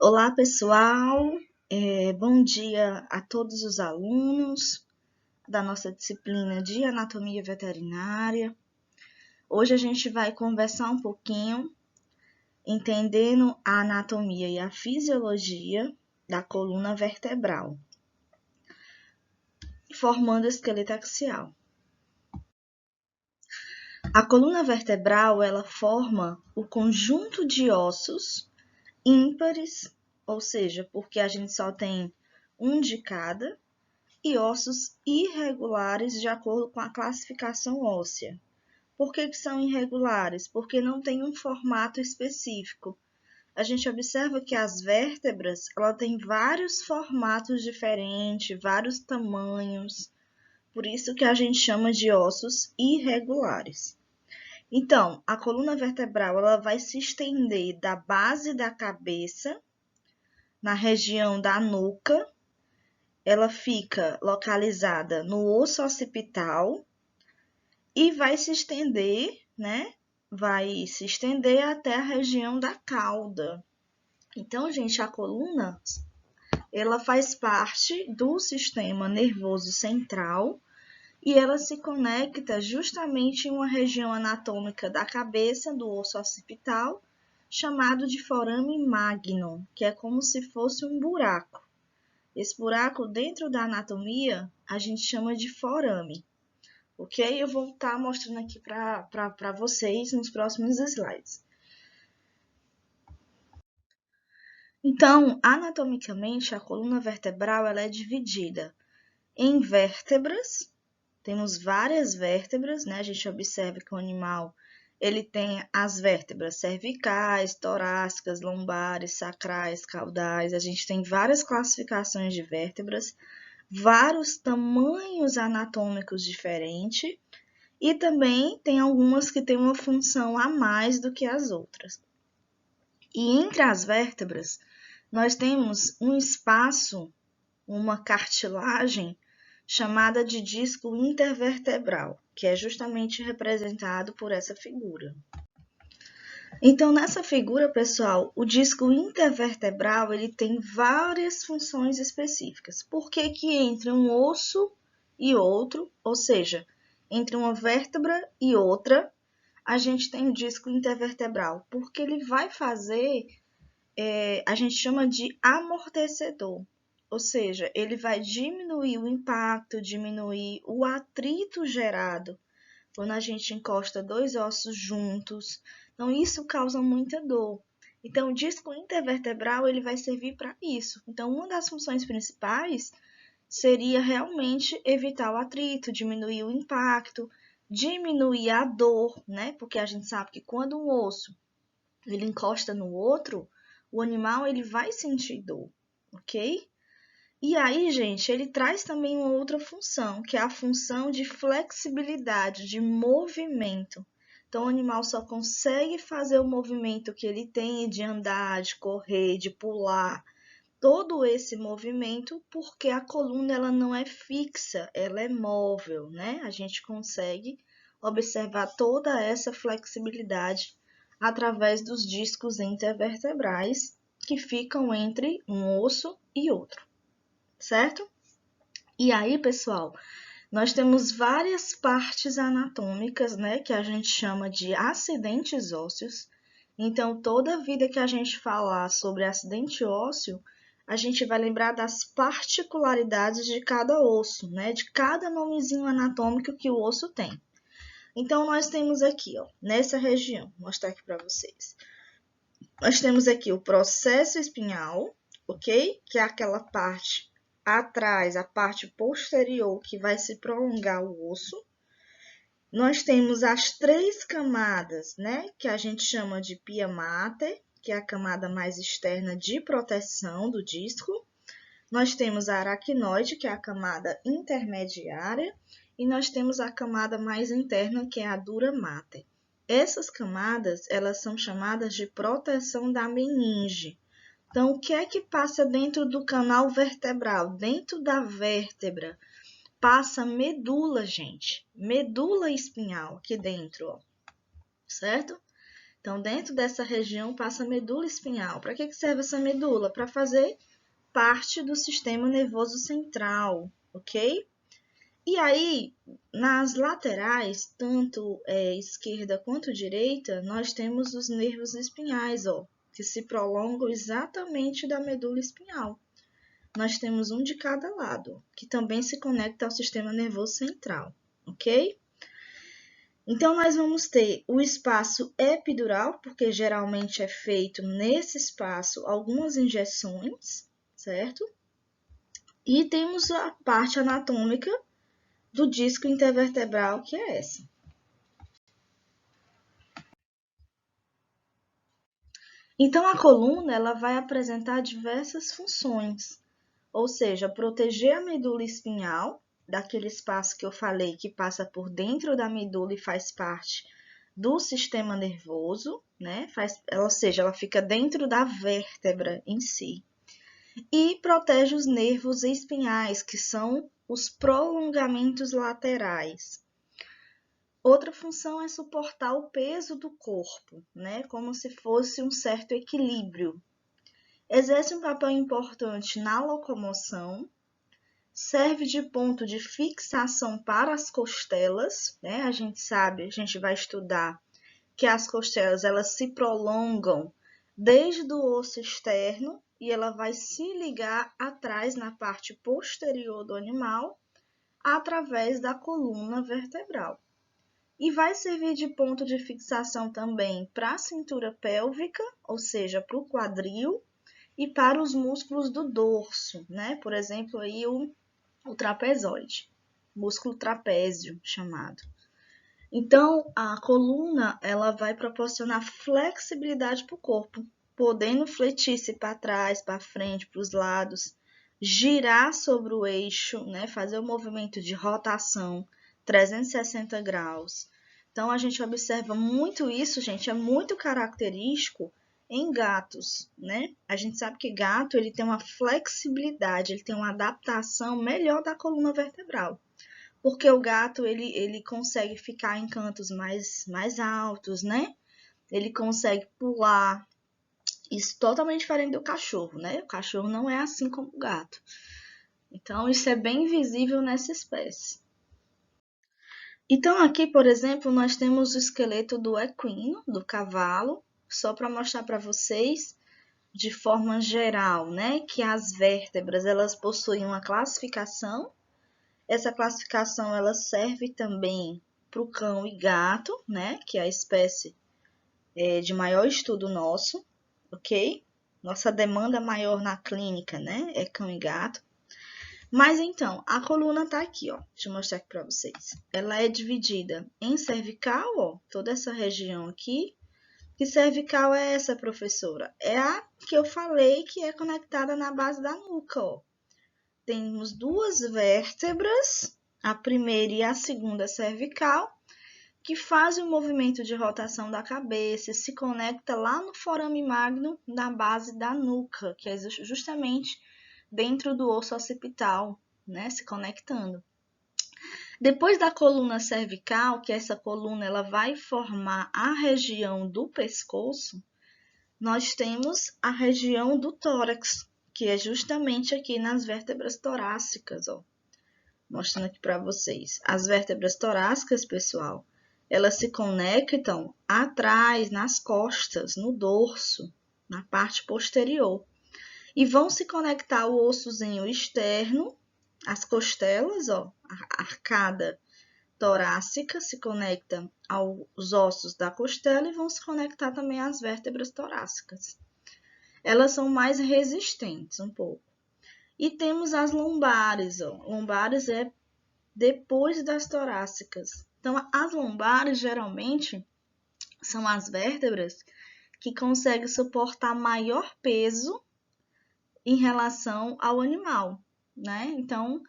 Olá, pessoal. Bom dia a todos os alunos da nossa disciplina de Anatomia Veterinária. Hoje a gente vai conversar um pouquinho, entendendo a anatomia e a fisiologia da coluna vertebral, formando o esqueleto axial. A coluna vertebral, ela forma o conjunto de ossos ímpares, ou seja, porque a gente só tem um de cada, e ossos irregulares de acordo com a classificação óssea. Por que são irregulares? Porque não tem um formato específico. A gente observa que as vértebras, ela tem vários formatos diferentes, vários tamanhos, por isso que a gente chama de ossos irregulares. Então, a coluna vertebral, ela vai se estender da base da cabeça, na região da nuca, ela fica localizada no osso occipital e vai se estender, né? Vai se estender até a região da cauda. Então, gente, a coluna, ela faz parte do sistema nervoso central e ela se conecta justamente em uma região anatômica da cabeça, do osso occipital, chamado de forame magnum, que é como se fosse um buraco. Esse buraco dentro da anatomia a gente chama de forame, ok? Eu vou estar mostrando aqui para vocês nos próximos slides. Então, anatomicamente, a coluna vertebral ela é dividida em vértebras. Temos várias vértebras, né? A gente observa que o animal ele tem as vértebras cervicais, torácicas, lombares, sacrais, caudais. A gente tem várias classificações de vértebras, vários tamanhos anatômicos diferentes e também tem algumas que têm uma função a mais do que as outras. E entre as vértebras, nós temos um espaço, uma cartilagem chamada de disco intervertebral, que é justamente representado por essa figura. Então, nessa figura, pessoal, o disco intervertebral ele tem várias funções específicas. Por que que entre um osso e outro, ou seja, entre uma vértebra e outra, a gente tem o disco intervertebral? Porque ele vai fazer, a gente chama de amortecedor, ou seja, ele vai diminuir o impacto, diminuir o atrito gerado quando a gente encosta dois ossos juntos. Então, isso causa muita dor. Então, o disco intervertebral ele vai servir para isso. Então, uma das funções principais seria realmente evitar o atrito, diminuir o impacto, diminuir a dor, né? Porque a gente sabe que quando um osso ele encosta no outro, o animal ele vai sentir dor, ok? E aí, gente, ele traz também uma outra função, que é a função de flexibilidade, de movimento. Então, o animal só consegue fazer o movimento que ele tem de andar, de correr, de pular, todo esse movimento, porque a coluna ela não é fixa, ela é móvel, né? A gente consegue observar toda essa flexibilidade através dos discos intervertebrais que ficam entre um osso e outro, certo? E aí, pessoal, nós temos várias partes anatômicas, né, que a gente chama de acidentes ósseos. Então, toda vida que a gente falar sobre acidente ósseo, a gente vai lembrar das particularidades de cada osso, né, de cada nomezinho anatômico que o osso tem. Então, nós temos aqui, ó, nessa região, vou mostrar aqui para vocês. Nós temos aqui o processo espinhal, ok? Que é aquela parte atrás, a parte posterior que vai se prolongar o osso. Nós temos as três camadas, né? Que a gente chama de pia mater, que é a camada mais externa de proteção do disco. Nós temos a aracnoide, que é a camada intermediária. E nós temos a camada mais interna, que é a dura mater. Essas camadas, elas são chamadas de proteção da meninge. Então, o que é que passa dentro do canal vertebral? Dentro da vértebra, passa medula, gente. Medula espinhal aqui dentro, ó. Certo? Então, dentro dessa região passa a medula espinhal. Para que serve essa medula? Para fazer parte do sistema nervoso central, ok? E aí, nas laterais, tanto esquerda quanto direita, nós temos os nervos espinhais, ó, que se prolongam exatamente da medula espinhal. Nós temos um de cada lado, que também se conecta ao sistema nervoso central, ok? Então, nós vamos ter o espaço epidural, porque geralmente é feito nesse espaço algumas injeções, certo? E temos a parte anatômica do disco intervertebral, que é essa. Então, a coluna ela vai apresentar diversas funções, ou seja, proteger a medula espinhal, daquele espaço que eu falei que passa por dentro da medula e faz parte do sistema nervoso, né? Ou seja, ela fica dentro da vértebra em si. E protege os nervos espinhais, que são os prolongamentos laterais. Outra função é suportar o peso do corpo, né? Como se fosse um certo equilíbrio. Exerce um papel importante na locomoção, serve de ponto de fixação para as costelas, né? A gente vai estudar que as costelas elas se prolongam desde o osso externo e ela vai se ligar atrás na parte posterior do animal através da coluna vertebral. E vai servir de ponto de fixação também para a cintura pélvica, ou seja, para o quadril e para os músculos do dorso, né? Por exemplo, aí o trapezoide, músculo trapézio chamado. Então, a coluna ela vai proporcionar flexibilidade para o corpo, podendo fletir-se para trás, para frente, para os lados, girar sobre o eixo, né? Fazer o movimento de rotação 360 graus. Então, a gente observa muito isso, gente, é muito característico em gatos, né? A gente sabe que gato ele tem uma flexibilidade, ele tem uma adaptação melhor da coluna vertebral. Porque o gato ele consegue ficar em cantos mais altos, né? Ele consegue pular. Isso totalmente diferente do cachorro, né? O cachorro não é assim como o gato. Então, isso é bem visível nessa espécie. Então, aqui, por exemplo, nós temos o esqueleto do equino, do cavalo, só para mostrar para vocês, de forma geral, né, que as vértebras, elas possuem uma classificação. Essa classificação, ela serve também para o cão e gato, né, que é a espécie de maior estudo nosso, ok? Nossa demanda maior na clínica, né, é cão e gato. Mas então, a coluna tá aqui, ó. Deixa eu mostrar aqui para vocês. Ela é dividida em cervical, ó, toda essa região aqui. Que cervical é essa, professora? É a que eu falei que é conectada na base da nuca, ó. Temos duas vértebras, a primeira e a segunda cervical, que fazem o movimento de rotação da cabeça e se conecta lá no forame magno, na base da nuca, que é justamente dentro do osso occipital, né, se conectando. Depois da coluna cervical, que essa coluna ela vai formar a região do pescoço, nós temos a região do tórax, que é justamente aqui nas vértebras torácicas, ó. Mostrando aqui para vocês. As vértebras torácicas, pessoal, elas se conectam atrás, nas costas, no dorso, na parte posterior. E vão se conectar o ossozinho externo, as costelas, ó, a arcada torácica se conecta aos ossos da costela e vão se conectar também às vértebras torácicas. Elas são mais resistentes um pouco. E temos as lombares, ó. Lombares é depois das torácicas. Então, as lombares geralmente são as vértebras que conseguem suportar maior peso em relação ao animal, né? Então,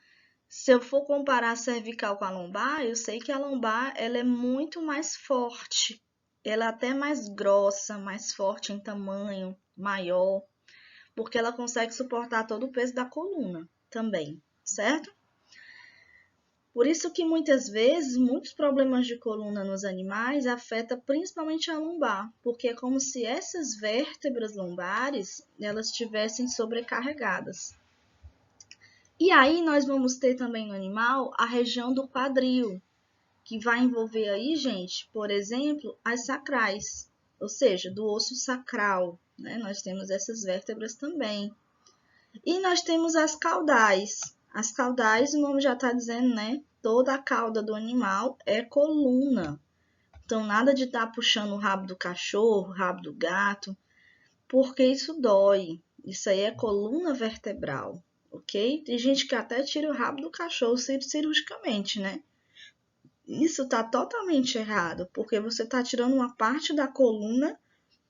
se eu for comparar a cervical com a lombar, eu sei que a lombar ela é muito mais forte. Ela é até mais grossa, mais forte em tamanho, maior, porque ela consegue suportar todo o peso da coluna também, certo? Por isso que muitas vezes, muitos problemas de coluna nos animais afetam principalmente a lombar, porque é como se essas vértebras lombares, elas estivessem sobrecarregadas. E aí nós vamos ter também no animal a região do quadril, que vai envolver aí, gente, por exemplo, as sacrais, ou seja, do osso sacral, né? Nós temos essas vértebras também. E nós temos as caudais. As caudais, o nome já está dizendo, né? Toda a cauda do animal é coluna. Então, nada de estar puxando o rabo do cachorro, o rabo do gato, porque isso dói. Isso aí é coluna vertebral, ok? Tem gente que até tira o rabo do cachorro cirurgicamente, né? Isso está totalmente errado, porque você está tirando uma parte da coluna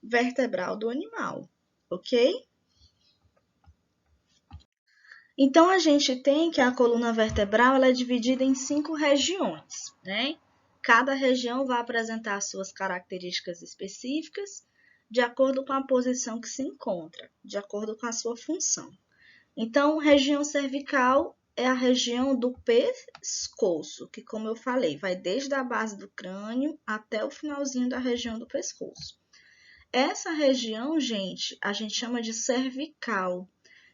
vertebral do animal, ok? Então, a gente tem que a coluna vertebral ela é dividida em 5 regiões, né? Cada região vai apresentar suas características específicas de acordo com a posição que se encontra, de acordo com a sua função. Então, região cervical é a região do pescoço, que, como eu falei, vai desde a base do crânio até o finalzinho da região do pescoço. Essa região, gente, a gente chama de cervical.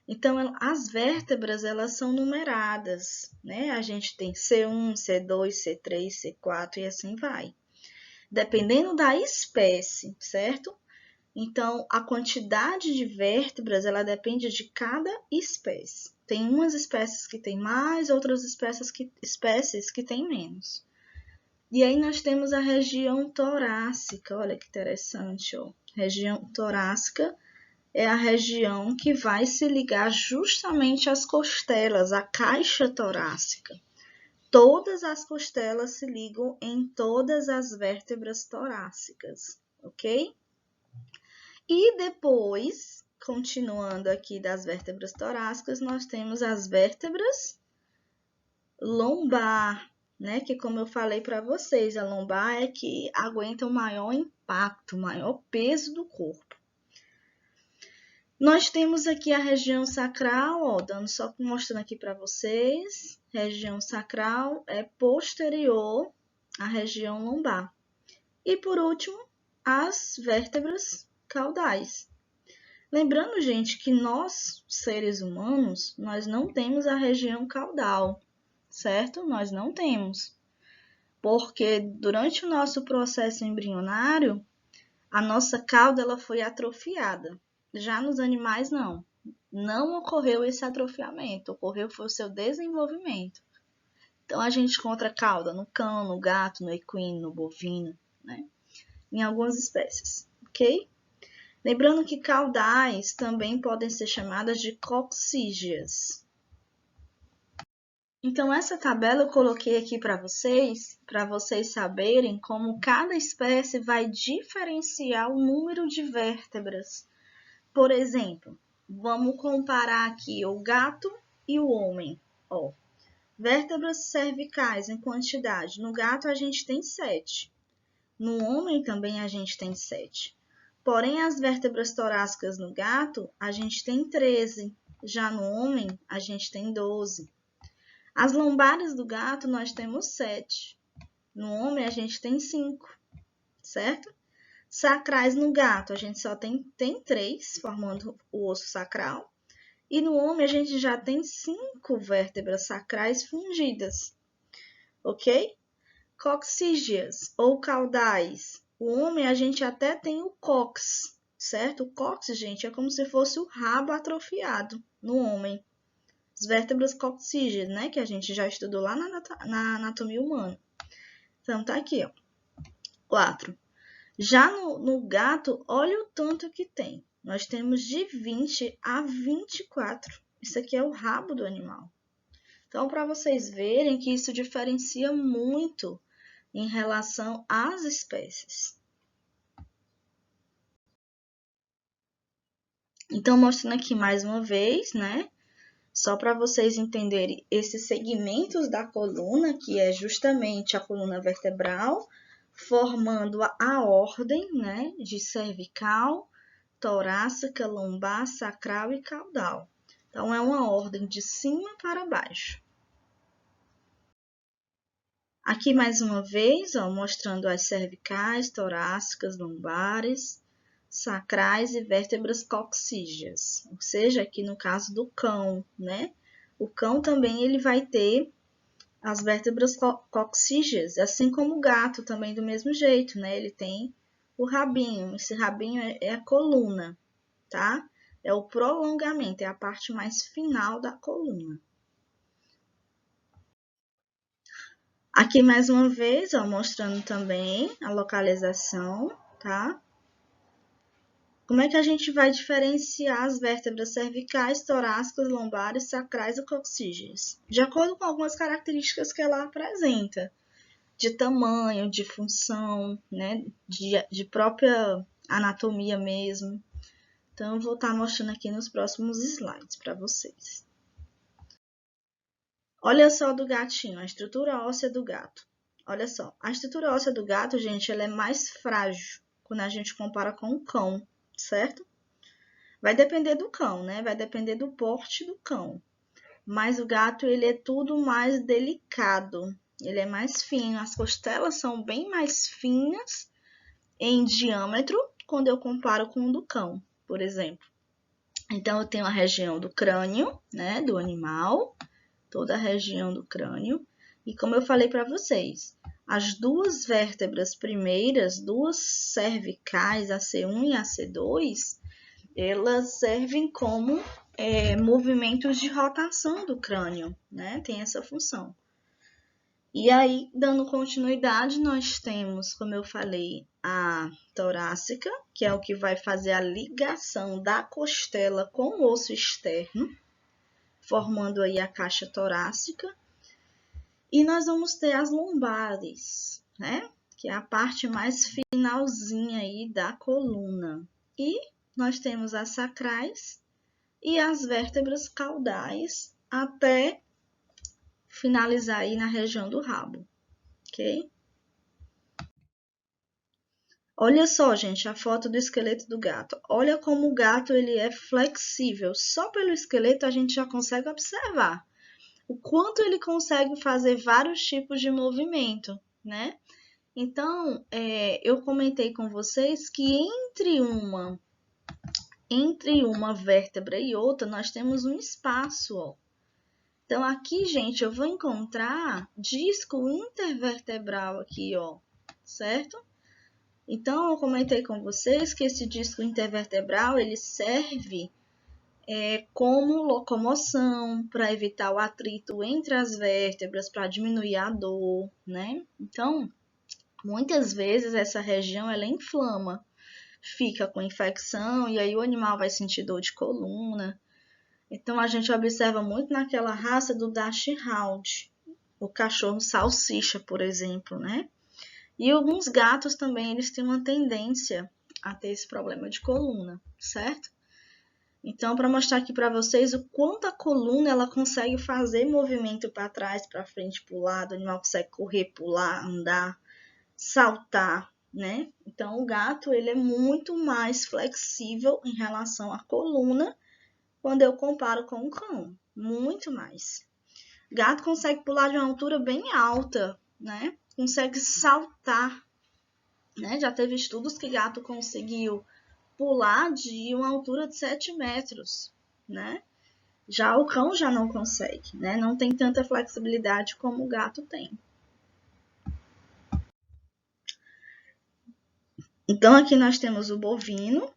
Então, as vértebras, elas são numeradas, né? A gente tem C1, C2, C3, C4 e assim vai. Dependendo da espécie, certo? Então, a quantidade de vértebras, ela depende de cada espécie. Tem umas espécies que têm mais, outras espécies que têm menos. E aí nós temos a região torácica, olha que interessante, ó. Região torácica é a região que vai se ligar justamente às costelas, à caixa torácica. Todas as costelas se ligam em todas as vértebras torácicas, ok? E depois, continuando aqui das vértebras torácicas, nós temos as vértebras lombar, né? Que como eu falei para vocês, a lombar é que aguenta o maior impacto, o maior peso do corpo. Nós temos aqui a região sacral, ó, só mostrando aqui para vocês. Região sacral é posterior à região lombar. E por último, as vértebras caudais. Lembrando, gente, que nós, seres humanos, nós não temos a região caudal, certo? Nós não temos. Porque durante o nosso processo embrionário, a nossa cauda ela foi atrofiada. Já nos animais, não. Não ocorreu esse atrofiamento, ocorreu foi o seu desenvolvimento. Então, a gente encontra cauda no cão, no gato, no equino, no bovino, né? Em algumas espécies, ok? Lembrando que caudais também podem ser chamadas de coccígeas. Então, essa tabela eu coloquei aqui para vocês saberem como cada espécie vai diferenciar o número de vértebras. Por exemplo, vamos comparar aqui o gato e o homem. Ó, vértebras cervicais em quantidade. No gato a gente tem 7. No homem também a gente tem 7. Porém, as vértebras torácicas no gato, a gente tem 13. Já no homem, a gente tem 12. As lombares do gato, nós temos 7. No homem, a gente tem 5, certo? Sacrais no gato, a gente só tem 3, formando o osso sacral. E no homem, a gente já tem 5 vértebras sacrais fundidas, ok? Coccígeas ou caudais. O homem, a gente até tem o cóccix, certo? O cóccix, gente, é como se fosse o rabo atrofiado no homem. As vértebras coccígeas, né? Que a gente já estudou lá na anatomia humana. Então, tá aqui, ó. 4. Já no gato, olha o tanto que tem. Nós temos de 20 a 24. Isso aqui é o rabo do animal. Então, para vocês verem que isso diferencia muito em relação às espécies. Então, mostrando aqui mais uma vez, né? Só para vocês entenderem esses segmentos da coluna, que é justamente a coluna vertebral, formando a ordem, né? De cervical, torácica, lombar, sacral e caudal. Então, é uma ordem de cima para baixo. Aqui mais uma vez, ó, mostrando as cervicais, torácicas, lombares, sacrais e vértebras coxígeas. Ou seja, aqui no caso do cão, né? O cão também ele vai ter as vértebras coxígeas, assim como o gato também do mesmo jeito, né? Ele tem o rabinho. Esse rabinho é a coluna, tá? É o prolongamento, é a parte mais final da coluna. Aqui mais uma vez, ó, mostrando também a localização, tá? Como é que a gente vai diferenciar as vértebras cervicais, torácicas, lombares, sacrais e coxígeas? De acordo com algumas características que ela apresenta, de tamanho, de função, né? De própria anatomia mesmo. Então, eu vou estar mostrando aqui nos próximos slides para vocês. Olha só do gatinho, a estrutura óssea do gato. Olha só, a estrutura óssea do gato, gente, ela é mais frágil quando a gente compara com o cão, certo? Vai depender do cão, né? Vai depender do porte do cão. Mas o gato, ele é tudo mais delicado. Ele é mais fino. As costelas são bem mais finas em diâmetro quando eu comparo com o do cão, por exemplo. Então, eu tenho a região do crânio, né, do animal, toda a região do crânio. E como eu falei para vocês, as duas vértebras primeiras, duas cervicais, a C1 e a C2, elas servem como movimentos de rotação do crânio, né? Tem essa função. E aí, dando continuidade, nós temos, como eu falei, a torácica, que é o que vai fazer a ligação da costela com o osso externo, formando aí a caixa torácica. E nós vamos ter as lombares, né? Que é a parte mais finalzinha aí da coluna. E nós temos as sacrais e as vértebras caudais até finalizar aí na região do rabo, ok? Olha só, gente, a foto do esqueleto do gato. Olha como o gato ele é flexível. Só pelo esqueleto a gente já consegue observar o quanto ele consegue fazer vários tipos de movimento, né? Então, eu comentei com vocês que entre uma vértebra e outra, nós temos um espaço, ó. Então, aqui, gente, eu vou encontrar disco intervertebral aqui, ó, certo? Então, eu comentei com vocês que esse disco intervertebral, ele serve como locomoção, para evitar o atrito entre as vértebras, para diminuir a dor, né? Então, muitas vezes essa região, ela inflama, fica com infecção, e aí o animal vai sentir dor de coluna. Então, a gente observa muito naquela raça do Dachshund, o cachorro salsicha, por exemplo, né? E alguns gatos também, eles têm uma tendência a ter esse problema de coluna, certo? Então, para mostrar aqui para vocês o quanto a coluna ela consegue fazer movimento para trás, para frente, para o lado, o animal consegue correr, pular, andar, saltar, né? Então, o gato ele é muito mais flexível em relação à coluna quando eu comparo com o cão, muito mais. Gato consegue pular de uma altura bem alta, né? Consegue saltar, né? Já teve estudos que gato conseguiu pular de uma altura de 7 metros, né? Já o cão já não consegue, né? Não tem tanta flexibilidade como o gato tem. Então, aqui nós temos o bovino.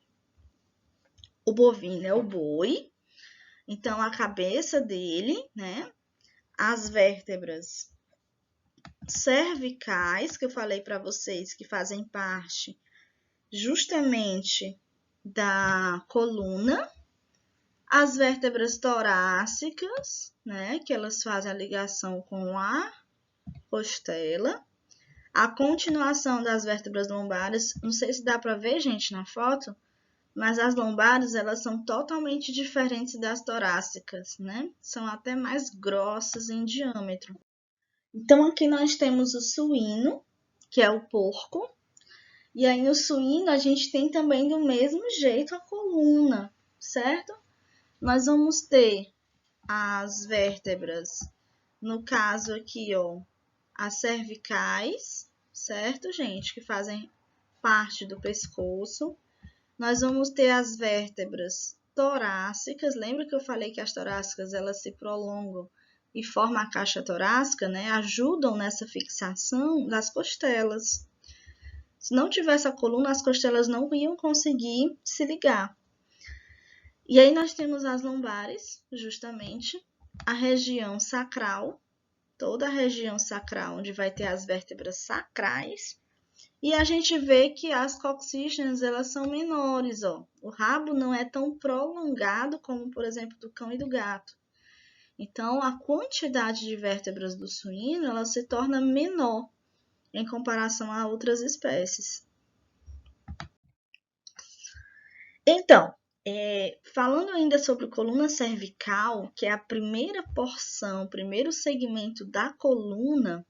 O bovino é o boi. Então, a cabeça dele, né? As vértebras cervicais, que eu falei para vocês, que fazem parte justamente da coluna, as vértebras torácicas, né, que elas fazem a ligação com a costela, a continuação das vértebras lombares, não sei se dá para ver, gente, na foto, mas as lombares, elas são totalmente diferentes das torácicas, né? São até mais grossas em diâmetro. Então, aqui nós temos o suíno, que é o porco, e aí no suíno a gente tem também do mesmo jeito a coluna, certo? Nós vamos ter as vértebras, no caso aqui, ó, as cervicais, certo, gente? Que fazem parte do pescoço. Nós vamos ter as vértebras torácicas. Lembra que eu falei que as torácicas elas se prolongam e formam a caixa torácica, né? Ajudam nessa fixação das costelas. Se não tivesse a coluna, as costelas não iam conseguir se ligar. E aí nós temos as lombares, justamente, a região sacral, toda a região sacral, onde vai ter as vértebras sacrais. E a gente vê que as coxígenas, elas são menores, ó. O rabo não é tão prolongado como, por exemplo, do cão e do gato. Então, a quantidade de vértebras do suíno, ela se torna menor em comparação a outras espécies. Então, falando ainda sobre coluna cervical, que é a primeira porção, o primeiro segmento da coluna,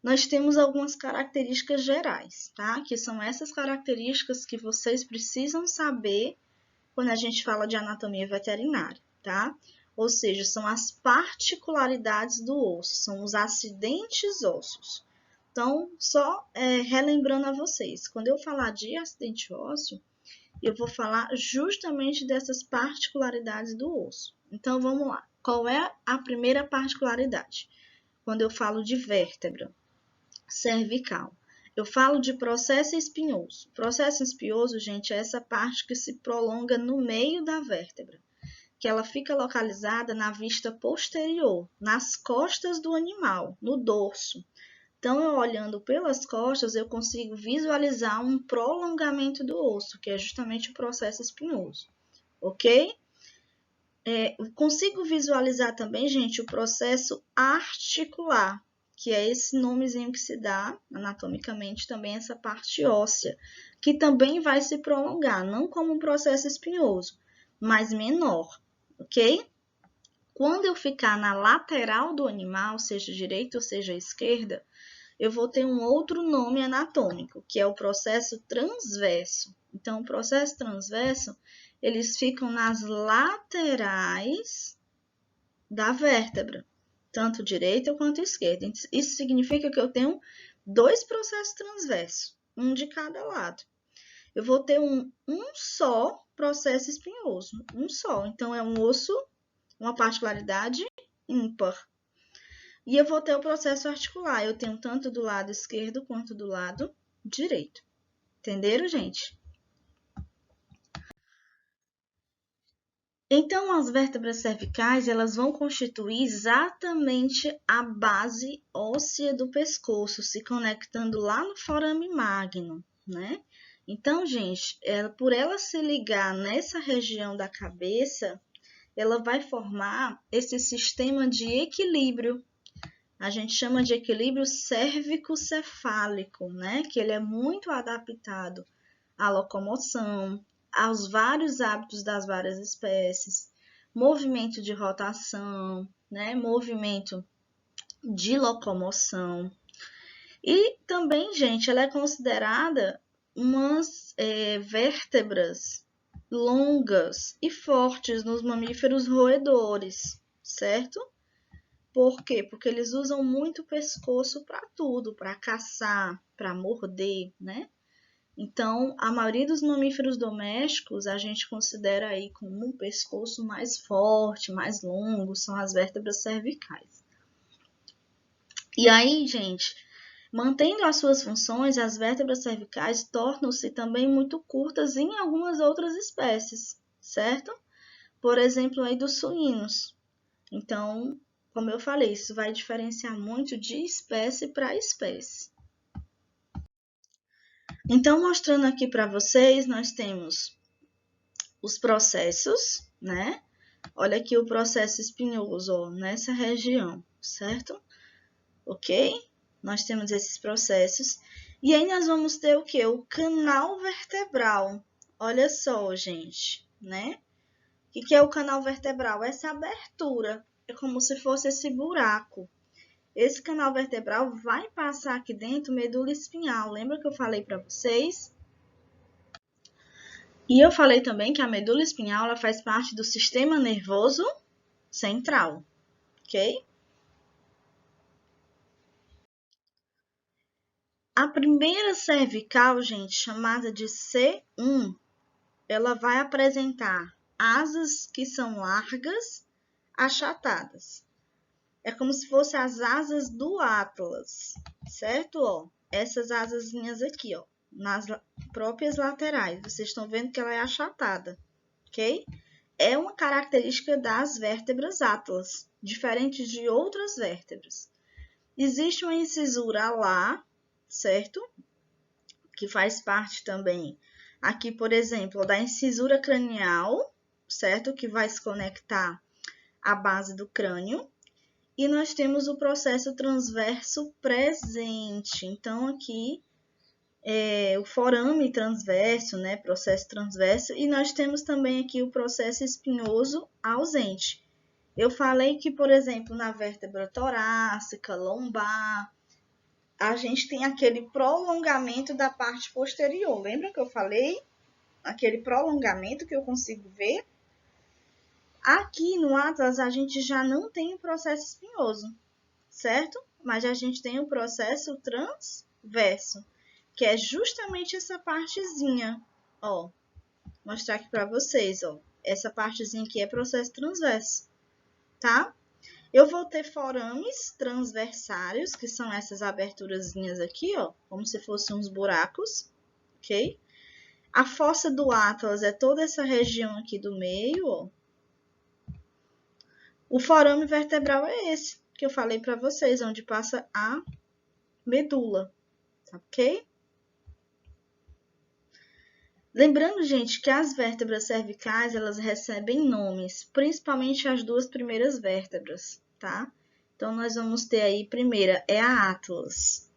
nós temos algumas características gerais, tá? Que são essas características que vocês precisam saber quando a gente fala de anatomia veterinária, tá? Ou seja, são as particularidades do osso, são os acidentes ósseos. Então, só relembrando a vocês, quando eu falar de acidente ósseo, eu vou falar justamente dessas particularidades do osso. Então, vamos lá. Qual é a primeira particularidade? Quando eu falo de vértebra cervical, eu falo de processo espinhoso. Processo espinhoso, gente, é essa parte que se prolonga no meio da vértebra, que ela fica localizada na vista posterior, nas costas do animal, no dorso. Então, eu olhando pelas costas, eu consigo visualizar um prolongamento do osso, que é justamente o processo espinhoso, ok? Consigo visualizar também, gente, o processo articular, que é esse nomezinho que se dá anatomicamente também essa parte óssea, que também vai se prolongar, não como um processo espinhoso, mas menor, ok? Quando eu ficar na lateral do animal, seja direita ou seja esquerda, eu vou ter um outro nome anatômico, que é o processo transverso. Então, o processo transverso, eles ficam nas laterais da vértebra, tanto direita quanto esquerda. Isso significa que eu tenho dois processos transversos, um de cada lado. Eu vou ter um só processo espinhoso, um só. Então, é um osso, uma particularidade ímpar. E eu vou ter o processo articular. Eu tenho tanto do lado esquerdo quanto do lado direito. Entenderam, gente? Então, as vértebras cervicais, elas vão constituir exatamente a base óssea do pescoço, se conectando lá no forame magno, né? Então, gente, por ela se ligar nessa região da cabeça, ela vai formar esse sistema de equilíbrio. A gente chama de equilíbrio cérvico-cefálico, né? Que ele é muito adaptado à locomoção, aos vários hábitos das várias espécies, movimento de rotação, né? Movimento de locomoção. E também, gente, ela é considerada umas vértebras longas e fortes nos mamíferos roedores, certo? Por quê? Porque eles usam muito o pescoço para tudo, para caçar, para morder, né? Então, a maioria dos mamíferos domésticos a gente considera aí como um pescoço mais forte, mais longo, são as vértebras cervicais. E aí, gente, mantendo as suas funções, as vértebras cervicais tornam-se também muito curtas em algumas outras espécies, certo? Por exemplo, aí dos suínos. Então, como eu falei, isso vai diferenciar muito de espécie para espécie. Então, mostrando aqui para vocês, nós temos os processos, né? Olha aqui o processo espinhoso, ó, nessa região, certo? Ok? Nós temos esses processos. E aí nós vamos ter o quê? O canal vertebral. Olha só, gente, né? O que é o canal vertebral? Essa abertura. É como se fosse esse buraco. Esse canal vertebral vai passar aqui dentro medula espinhal. Lembra que eu falei para vocês? E eu falei também que a medula espinhal ela faz parte do sistema nervoso central, ok? A primeira cervical, gente, chamada de C1, ela vai apresentar asas que são largas, achatadas. É como se fossem as asas do Atlas, certo? Ó, essas asazinhas aqui, ó, nas próprias laterais. Vocês estão vendo que ela é achatada, ok? É uma característica das vértebras Atlas, diferente de outras vértebras. Existe uma incisura lá, certo? Que faz parte também, aqui, por exemplo, da incisura cranial, certo? Que vai se conectar à base do crânio. E nós temos o processo transverso presente. Então, aqui o forame transverso, né? Processo transverso. E nós temos também aqui o processo espinhoso ausente. Eu falei que, por exemplo, na vértebra torácica, lombar, a gente tem aquele prolongamento da parte posterior. Lembra que eu falei? Aquele prolongamento que eu consigo ver? Aqui no Atlas, a gente já não tem o processo espinhoso, certo? Mas a gente tem o processo transverso, que é justamente essa partezinha, ó. Vou mostrar aqui para vocês, ó. Essa partezinha aqui é processo transverso, tá? Eu vou ter forames transversários, que são essas aberturazinhas aqui, ó, como se fossem uns buracos, ok? A fossa do Atlas é toda essa região aqui do meio, ó. O forame vertebral é esse que eu falei para vocês, onde passa a medula, ok? Lembrando, gente, que as vértebras cervicais, elas recebem nomes, principalmente as duas primeiras vértebras, tá? Então, nós vamos ter aí, primeira, é a Atlas.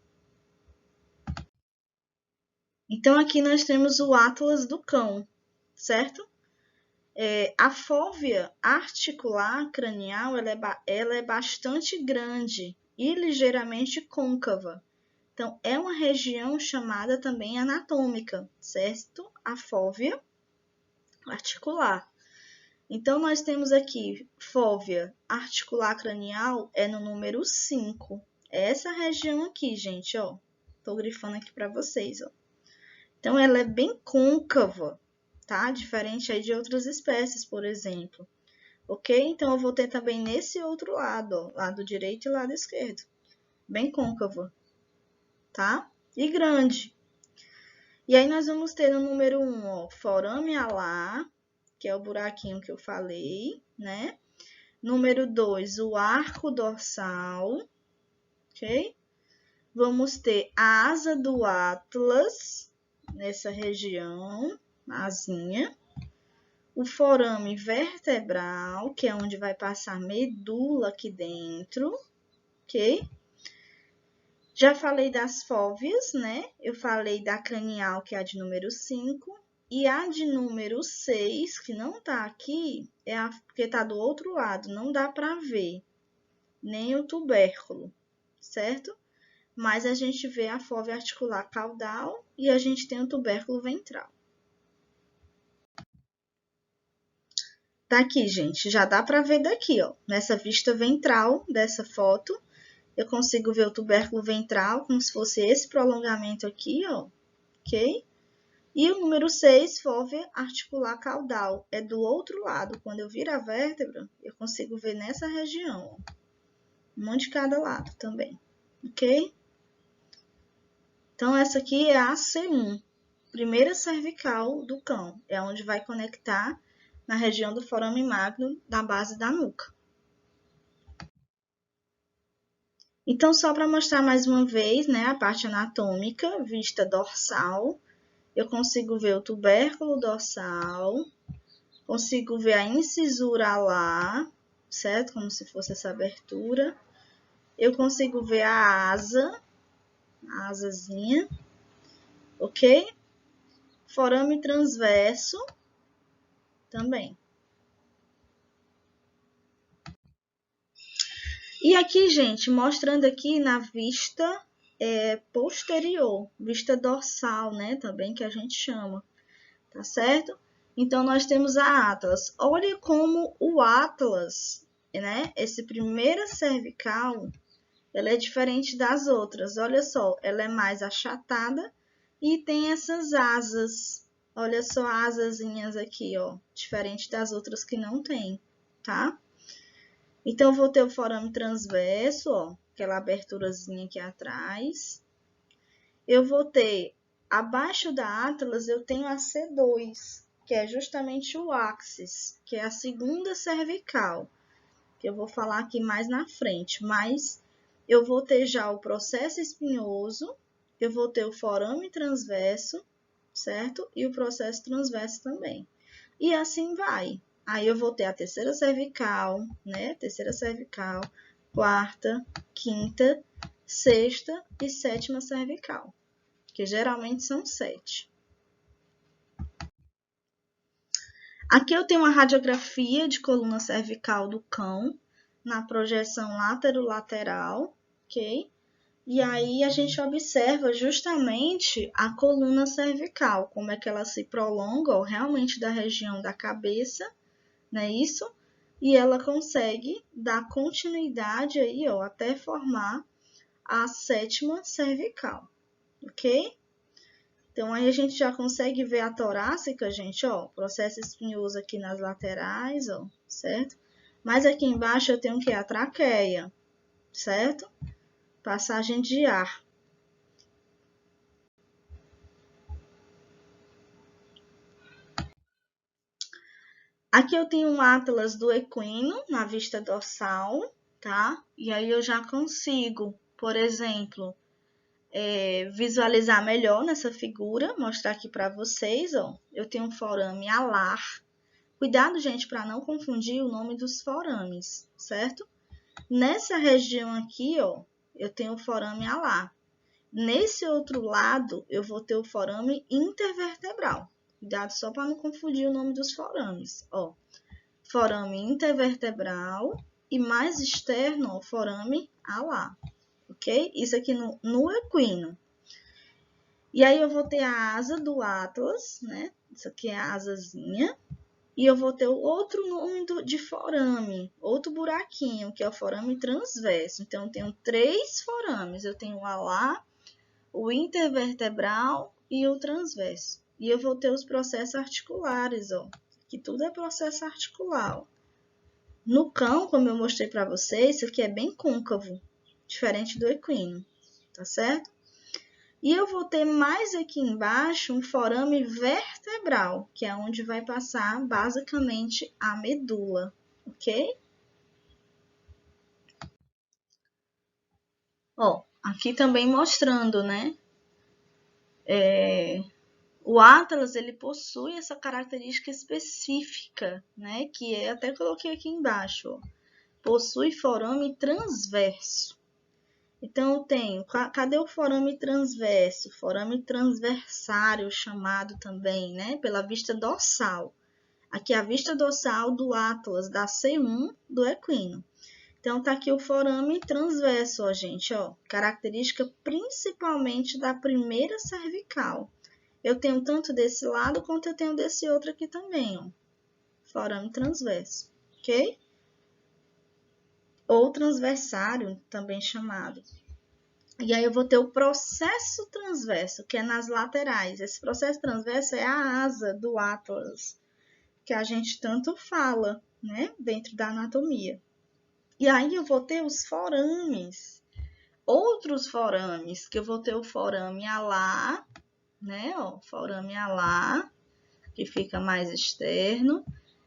Então, aqui nós temos o Atlas do cão, certo? A fóvea articular cranial, ela é bastante grande e ligeiramente côncava. Então, é uma região chamada também anatômica, certo? A fóvea articular. Então, nós temos aqui fóvea articular cranial é no número 5. É essa região aqui, gente, ó. Tô grifando aqui para vocês, ó. Então, ela é bem côncava, tá? Diferente aí de outras espécies, por exemplo. Ok? Então, eu vou ter também nesse outro lado, ó. Lado direito e lado esquerdo. Bem côncava, tá? E grande. E aí, nós vamos ter no número 1, ó, forame alar, que é o buraquinho que eu falei, né? Número 2, o arco dorsal, ok? Vamos ter a asa do Atlas, nessa região, a asinha. O forame vertebral, que é onde vai passar a medula aqui dentro, ok? Já falei das fóveas, né? Eu falei da cranial, que é a de número 5. E a de número 6, que não tá aqui, porque tá do outro lado, não dá para ver nem o tubérculo, certo? Mas a gente vê a fóvea articular caudal e a gente tem o tubérculo ventral. Tá aqui, gente, já dá para ver daqui, ó, nessa vista ventral dessa foto, eu consigo ver o tubérculo ventral como se fosse esse prolongamento aqui, ó, ok? E o número 6, fóvea articular caudal, é do outro lado. Quando eu viro a vértebra, eu consigo ver nessa região, ó. Um de cada lado também, ok? Então, essa aqui é a C1, primeira cervical do cão. É onde vai conectar na região do forame magno da base da nuca. Então, só para mostrar mais uma vez, né, a parte anatômica, vista dorsal, eu consigo ver o tubérculo dorsal, consigo ver a incisura alar, certo? Como se fosse essa abertura. Eu consigo ver a asazinha, ok? Forame transverso também. E aqui, gente, mostrando aqui na vista posterior, vista dorsal, né? Também que a gente chama, tá certo? Então, nós temos a Atlas. Olha como o Atlas, né? Esse primeira cervical, ela é diferente das outras. Olha só, ela é mais achatada e tem essas asas. Olha só as asazinhas aqui, ó, diferente das outras que não tem, tá? Então, eu vou ter o forame transverso, ó, aquela aberturazinha aqui atrás. Eu vou ter, abaixo da Atlas, eu tenho a C2, que é justamente o axis, que é a segunda cervical, que eu vou falar aqui mais na frente, mas eu vou ter já o processo espinhoso, eu vou ter o forame transverso, certo? E o processo transverso também. E assim vai. Aí eu vou ter a terceira cervical, né? Terceira cervical, quarta, quinta, sexta e sétima cervical, que geralmente são 7. Aqui eu tenho uma radiografia de coluna cervical do cão, na projeção látero-lateral, ok? E aí a gente observa justamente a coluna cervical, como é que ela se prolonga, ó, realmente da região da cabeça, não é isso? E ela consegue dar continuidade aí, ó, até formar a sétima cervical, ok? Então, aí a gente já consegue ver a torácica, gente, ó, processo espinhoso aqui nas laterais, ó, certo? Mas aqui embaixo eu tenho o que? A traqueia, certo? Passagem de ar. Aqui eu tenho um atlas do equino na vista dorsal, tá? E aí eu já consigo, por exemplo, visualizar melhor nessa figura, mostrar aqui para vocês, ó. Eu tenho um forame alar. Cuidado, gente, para não confundir o nome dos forames, certo? Nessa região aqui, ó, eu tenho o forame alar. Nesse outro lado, eu vou ter o forame intervertebral. Cuidado só para não confundir o nome dos forames, ó. Forame intervertebral e mais externo, ó, forame alar, ok? Isso aqui no equino. E aí eu vou ter a asa do atlas, né? Isso aqui é a asazinha. E eu vou ter outro nome de forame, outro buraquinho, que é o forame transverso. Então, eu tenho 3 forames. Eu tenho o alar, o intervertebral e o transverso. E eu vou ter os processos articulares, ó. Que tudo é processo articular, ó. No cão, como eu mostrei para vocês, isso aqui é bem côncavo, diferente do equino, tá certo? E eu vou ter mais aqui embaixo um forame vertebral, que é onde vai passar basicamente a medula, ok? Ó, aqui também mostrando, né? O atlas, ele possui essa característica específica, né? Que até coloquei aqui embaixo, ó. Possui forame transverso. Então, eu tenho, cadê o forame transverso? Forame transversário, chamado também, né? Pela vista dorsal. Aqui é a vista dorsal do atlas, da C1 do equino. Então, tá aqui o forame transverso, ó, gente, ó. Característica principalmente da primeira cervical. Eu tenho tanto desse lado quanto eu tenho desse outro aqui também, ó. Forame transverso, ok? Ou transversário, também chamado. E aí eu vou ter o processo transverso, que é nas laterais. Esse processo transverso é a asa do atlas, que a gente tanto fala, né, dentro da anatomia. E aí eu vou ter os forames, outros forames, que eu vou ter o forame alar, né, ó, forame alar, que fica mais externo,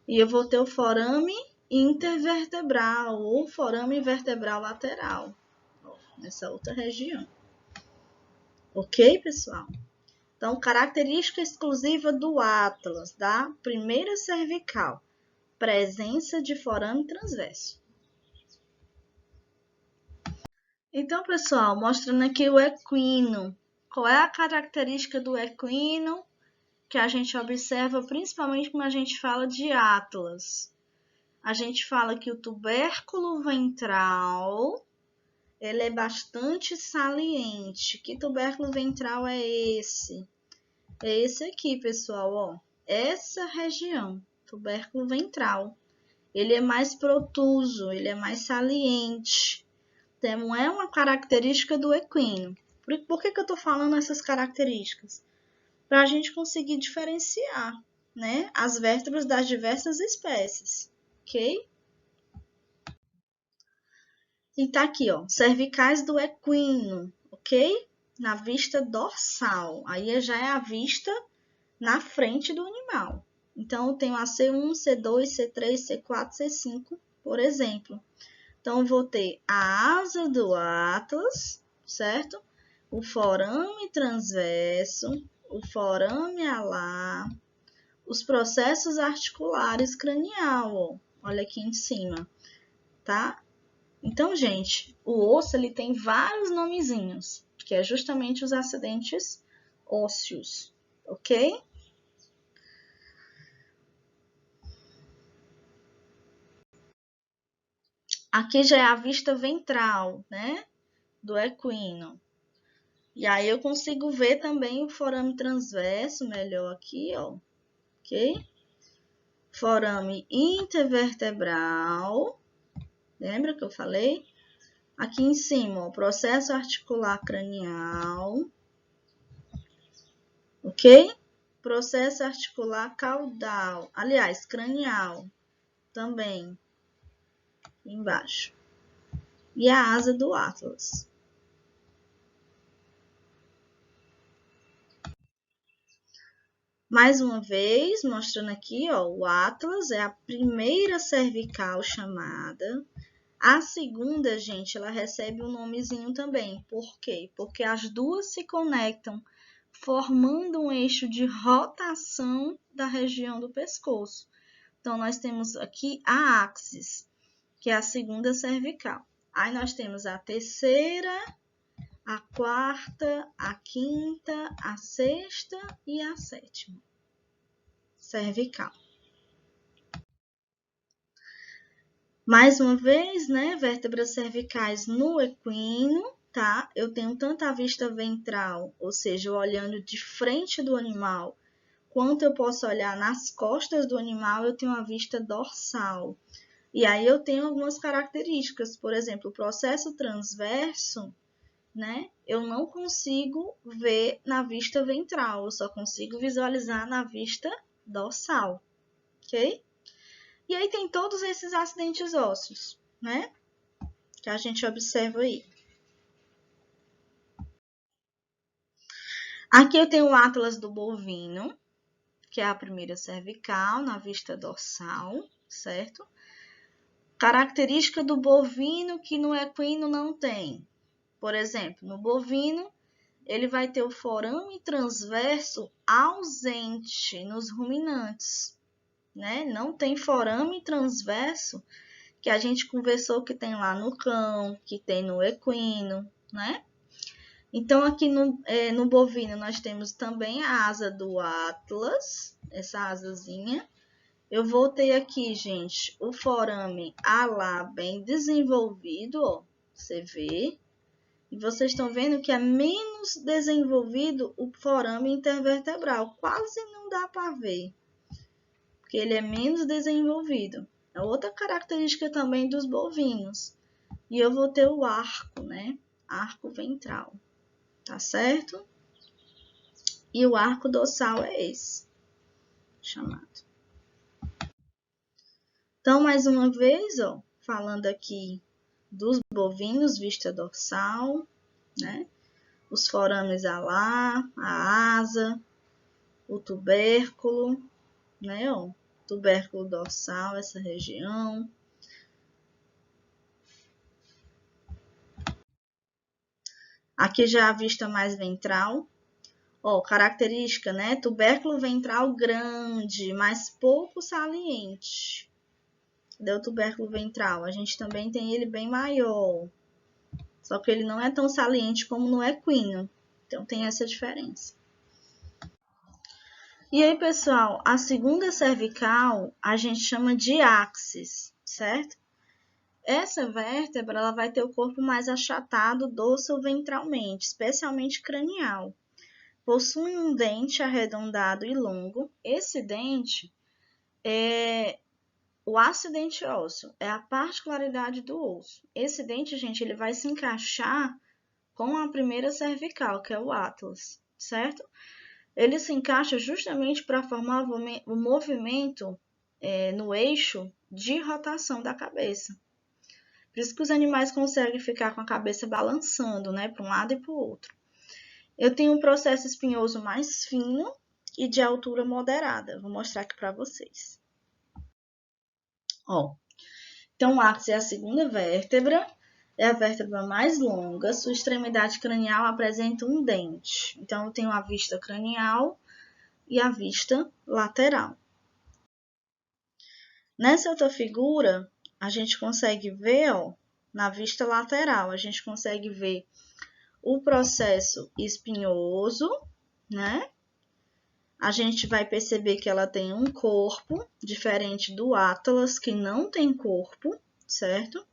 e eu vou ter o forame intervertebral, ou forame vertebral lateral, ó, nessa outra região. Ok, pessoal? Então, característica exclusiva do atlas, da primeira cervical, presença de forame transverso. Então, pessoal, mostrando aqui o equino. Qual é a característica do equino que a gente observa, principalmente quando a gente fala de atlas? A gente fala que o tubérculo ventral, ele é bastante saliente. Que tubérculo ventral é esse? É esse aqui, pessoal, ó. Essa região, tubérculo ventral. Ele é mais protuso, ele é mais saliente. sistema é uma característica do equino. Por que eu estou falando essas características? Para a gente conseguir diferenciar, né, as vértebras das diversas espécies, ok? E tá aqui, ó, cervicais do equino, ok? Na vista dorsal. Aí já é a vista na frente do animal. Então, eu tenho a C1, C2, C3, C4, C5, por exemplo. Então, eu vou ter a asa do Atlas, certo? O forame transverso, o forame alar, os processos articulares cranial, ó. Olha aqui em cima, tá? Então, gente, o osso ele tem vários nomezinhos, que é justamente os acidentes ósseos, ok? Aqui já é a vista ventral, né, do equino. E aí eu consigo ver também o forame transverso melhor aqui, ó, ok? Forame intervertebral, lembra que eu falei? Aqui em cima, o processo articular cranial, ok? Processo articular caudal, aliás, cranial também, embaixo. E a asa do Atlas. Mais uma vez, mostrando aqui, ó, o Atlas é a primeira cervical chamada. A segunda, gente, ela recebe um nomezinho também. Por quê? Porque as duas se conectam, formando um eixo de rotação da região do pescoço. Então, nós temos aqui a axis, que é a segunda cervical. Aí, nós temos a terceira, a quarta, a quinta, a sexta e a sétima cervical. Mais uma vez, né, vértebras cervicais no equino, tá? Eu tenho tanto a vista ventral, ou seja, olhando de frente do animal, quanto eu posso olhar nas costas do animal, eu tenho a vista dorsal. E aí eu tenho algumas características, por exemplo, o processo transverso, né? Eu não consigo ver na vista ventral, eu só consigo visualizar na vista dorsal, ok? E aí tem todos esses acidentes ósseos, né? Que a gente observa aí. Aqui eu tenho o Atlas do bovino, que é a primeira cervical, na vista dorsal, certo? Característica do bovino que no equino não tem. Por exemplo, no bovino, ele vai ter o forame transverso ausente nos ruminantes, né? Não tem forame transverso, que a gente conversou que tem lá no cão, que tem no equino, né? Então, aqui no bovino, nós temos também a asa do Atlas, essa asazinha. Eu vou ter aqui, gente, o forame alar bem desenvolvido, ó, você vê. E vocês estão vendo que é menos desenvolvido o forame intervertebral. Quase não dá para ver, porque ele é menos desenvolvido. É outra característica também dos bovinos. E eu vou ter o arco, né? Arco ventral, tá certo? E o arco dorsal é esse, chamado. Então, mais uma vez, ó, falando aqui dos bovinos, vista dorsal, né? Os forames alar, a asa, o tubérculo, né? Ó, tubérculo dorsal, essa região. Aqui já a vista mais ventral. Ó, característica, né? Tubérculo ventral grande, mas pouco saliente. Cadê o tubérculo ventral? A gente também tem ele bem maior. Só que ele não é tão saliente como no equino. Então, tem essa diferença. E aí, pessoal, a segunda cervical a gente chama de axis, certo? Essa vértebra ela vai ter o corpo mais achatado dorso-ventralmente, especialmente cranial. Possui um dente arredondado e longo. Esse dente O acidente ósseo é a particularidade do osso. Esse dente, gente, ele vai se encaixar com a primeira cervical, que é o atlas, certo? Ele se encaixa justamente para formar o movimento no eixo de rotação da cabeça. Por isso que os animais conseguem ficar com a cabeça balançando, né, para um lado e para o outro. Eu tenho um processo espinhoso mais fino e de altura moderada. Vou mostrar aqui para vocês. Ó, então o ápice é a segunda vértebra, é a vértebra mais longa, sua extremidade cranial apresenta um dente. Então eu tenho a vista cranial e a vista lateral. Nessa outra figura, a gente consegue ver, ó, na vista lateral, a gente consegue ver o processo espinhoso, né? A gente vai perceber que ela tem um corpo, diferente do atlas, que não tem corpo, certo?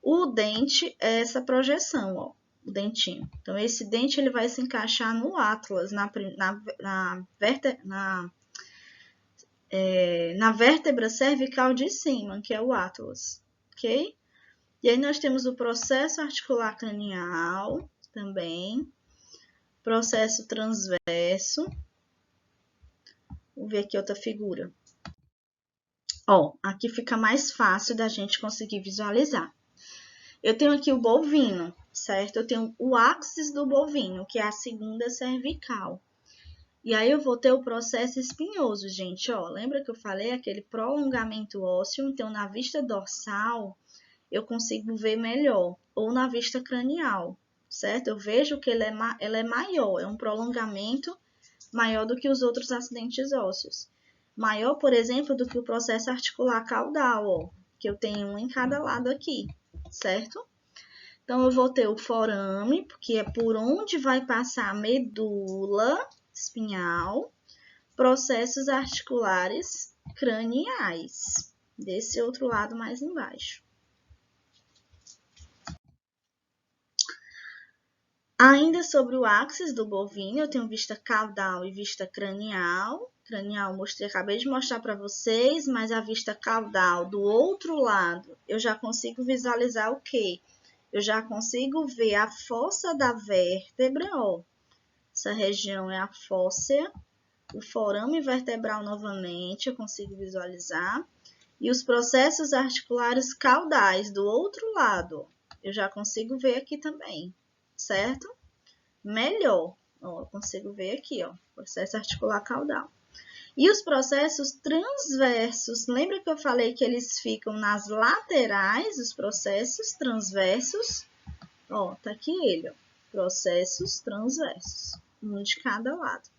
O dente é essa projeção, ó, o dentinho. Então, esse dente ele vai se encaixar no atlas, na vértebra cervical de cima, que é o atlas, ok? E aí nós temos o processo articular cranial também, processo transverso. Vou ver aqui outra figura. Ó, aqui fica mais fácil da gente conseguir visualizar. Eu tenho aqui o bovino, certo? Eu tenho o áxis do bovino, que é a segunda cervical. E aí eu vou ter o processo espinhoso, gente, ó. Lembra que eu falei aquele prolongamento ósseo? Então, na vista dorsal, eu consigo ver melhor. Ou na vista cranial, certo? Eu vejo que ela é maior, é um prolongamento maior do que os outros acidentes ósseos. Maior, por exemplo, do que o processo articular caudal, ó, que eu tenho um em cada lado aqui, certo? Então, eu vou ter o forame, porque é por onde vai passar a medula espinhal, processos articulares craniais, desse outro lado mais embaixo. Ainda sobre o áxis do bovino, eu tenho vista caudal e vista cranial. Cranial acabei de mostrar para vocês, mas a vista caudal do outro lado, eu já consigo visualizar o quê? Eu já consigo ver a fossa da vértebra, ó. Essa região é a fóssea, o forame vertebral novamente, eu consigo visualizar. E os processos articulares caudais do outro lado, eu já consigo ver aqui também, certo? Melhor, ó, eu consigo ver aqui, ó, processo articular caudal. E os processos transversos, lembra que eu falei que eles ficam nas laterais, os processos transversos? Ó, tá aqui ele, ó, processos transversos, um de cada lado.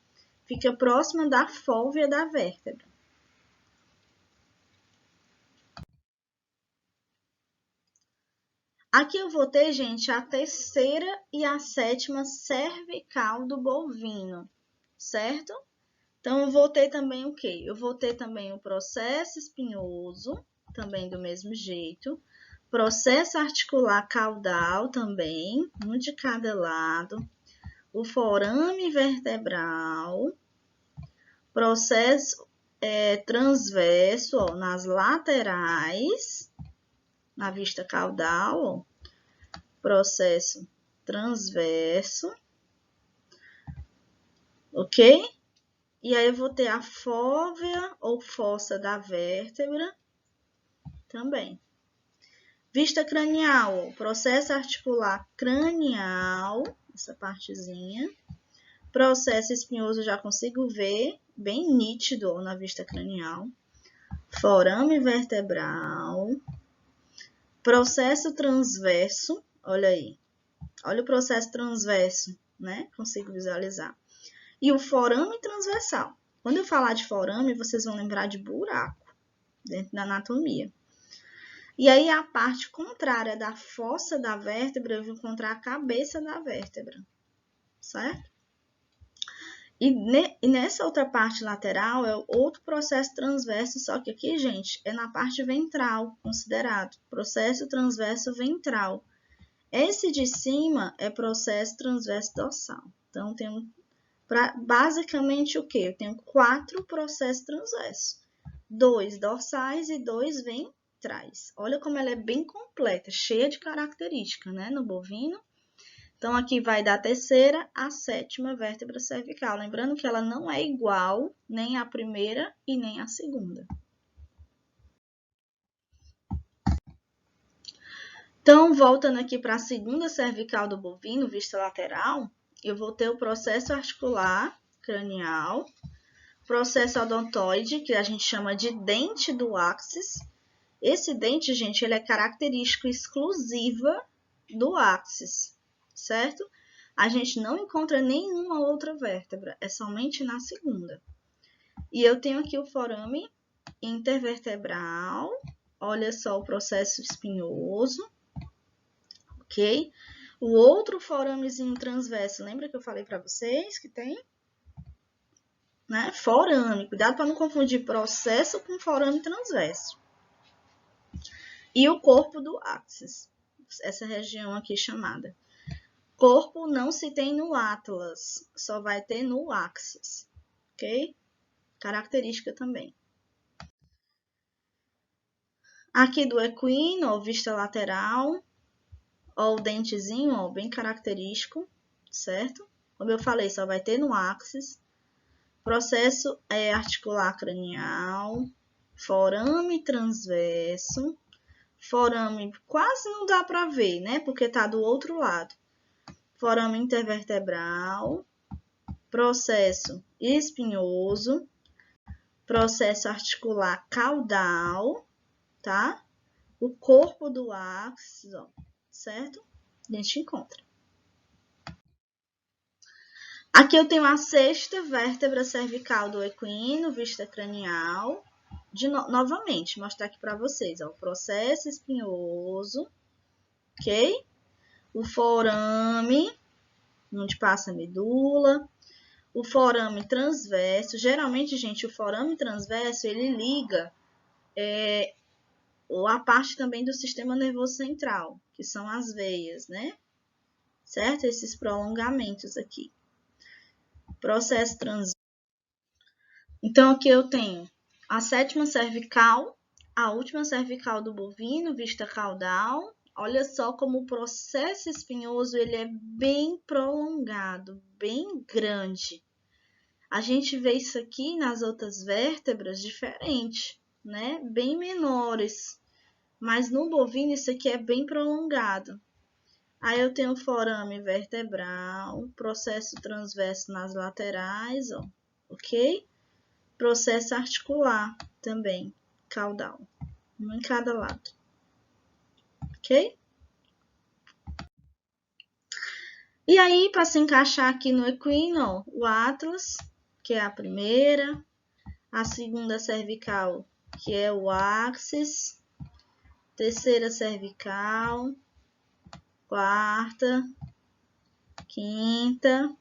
Fica próximo da fóvea da vértebra. Aqui eu vou ter, gente, a terceira e a sétima cervical do bovino, certo? Então, eu vou ter também o quê? Eu vou ter também o processo espinhoso, também do mesmo jeito. Processo articular caudal também, um de cada lado. O forame vertebral. Processo transverso, ó, nas laterais, na vista caudal, ó. Processo transverso. Ok? E aí, eu vou ter a fóvea ou fossa da vértebra também. Vista cranial, processo articular cranial, essa partezinha. Processo espinhoso, já consigo ver, bem nítido ó, na vista cranial. Forame vertebral. Processo transverso, olha aí. Olha o processo transverso, né? Consigo visualizar. E o forame transversal. Quando eu falar de forame, vocês vão lembrar de buraco dentro da anatomia. E aí, a parte contrária da fossa da vértebra, eu vou encontrar a cabeça da vértebra, certo? E nessa outra parte lateral é outro processo transverso, só que aqui, gente, é na parte ventral, considerado. Processo transverso ventral. Esse de cima é processo transverso dorsal. Então, tem basicamente o quê? Eu tenho 4 processos transversos. 2 dorsais e 2 ventrais. Olha como ela é bem completa, cheia de características, né, no bovino. Então, aqui vai da terceira à sétima vértebra cervical. Lembrando que ela não é igual nem à primeira e nem à segunda. Então, voltando aqui para a segunda cervical do bovino, vista lateral, eu vou ter o processo articular cranial, processo odontoide, que a gente chama de dente do áxis. Esse dente, gente, ele é característico exclusiva do áxis, certo? A gente não encontra nenhuma outra vértebra, é somente na segunda. E eu tenho aqui o forame intervertebral, olha só o processo espinhoso, ok? O outro foramezinho transverso, lembra que eu falei para vocês que tem? Né? Forame, cuidado para não confundir processo com forame transverso. E o corpo do áxis, essa região aqui chamada. Corpo não se tem no atlas, só vai ter no áxis, ok? Característica também. Aqui do equino, ó, vista lateral, ó, o dentezinho, ó, bem característico, certo? Como eu falei, só vai ter no áxis. Processo articular cranial, forame transverso, forame quase não dá para ver, né? Porque tá do outro lado. Forame intervertebral, processo espinhoso, processo articular caudal, tá? O corpo do áxis, ó, certo? A gente encontra. Aqui eu tenho a sexta vértebra cervical do equino, vista cranial. Novamente, mostrar aqui para vocês, ó, o processo espinhoso, ok? O forame, onde passa a medula, o forame transverso. Geralmente, gente, o forame transverso, ele liga a parte também do sistema nervoso central, que são as veias, né? Certo? Esses prolongamentos aqui. Processo transverso. Então, aqui eu tenho a sétima cervical, a última cervical do bovino, vista caudal. Olha só como o processo espinhoso ele é bem prolongado, bem grande. A gente vê isso aqui nas outras vértebras diferente, né? Bem menores. Mas no bovino isso aqui é bem prolongado. Aí eu tenho o forame vertebral, processo transverso nas laterais, ó, ok? Processo articular também, caudal, um em cada lado, ok? E aí, para se encaixar aqui no equino, ó, o atlas, que é a primeira, a segunda cervical, que é o áxis, terceira cervical, quarta, quinta,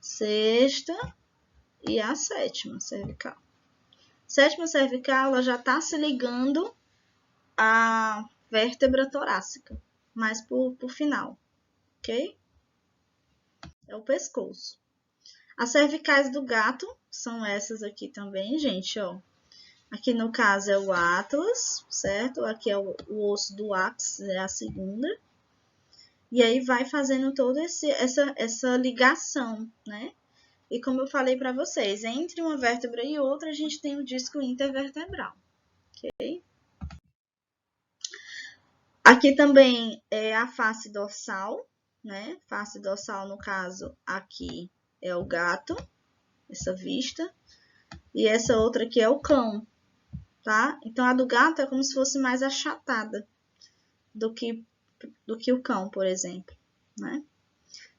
sexta e a sétima cervical. Sétima cervical, ela já está se ligando à vértebra torácica, mas por final, ok? É o pescoço. As cervicais do gato são essas aqui também, gente, ó. Aqui no caso é o atlas, certo? Aqui é o osso do áxis, é a segunda. E aí vai fazendo toda essa ligação, né? E como eu falei para vocês, entre uma vértebra e outra, a gente tem o disco intervertebral, ok? Aqui também é a face dorsal, né? Face dorsal, no caso, aqui é o gato, essa vista. E essa outra aqui é o cão, tá? Então, a do gato é como se fosse mais achatada do que o cão, por exemplo, né?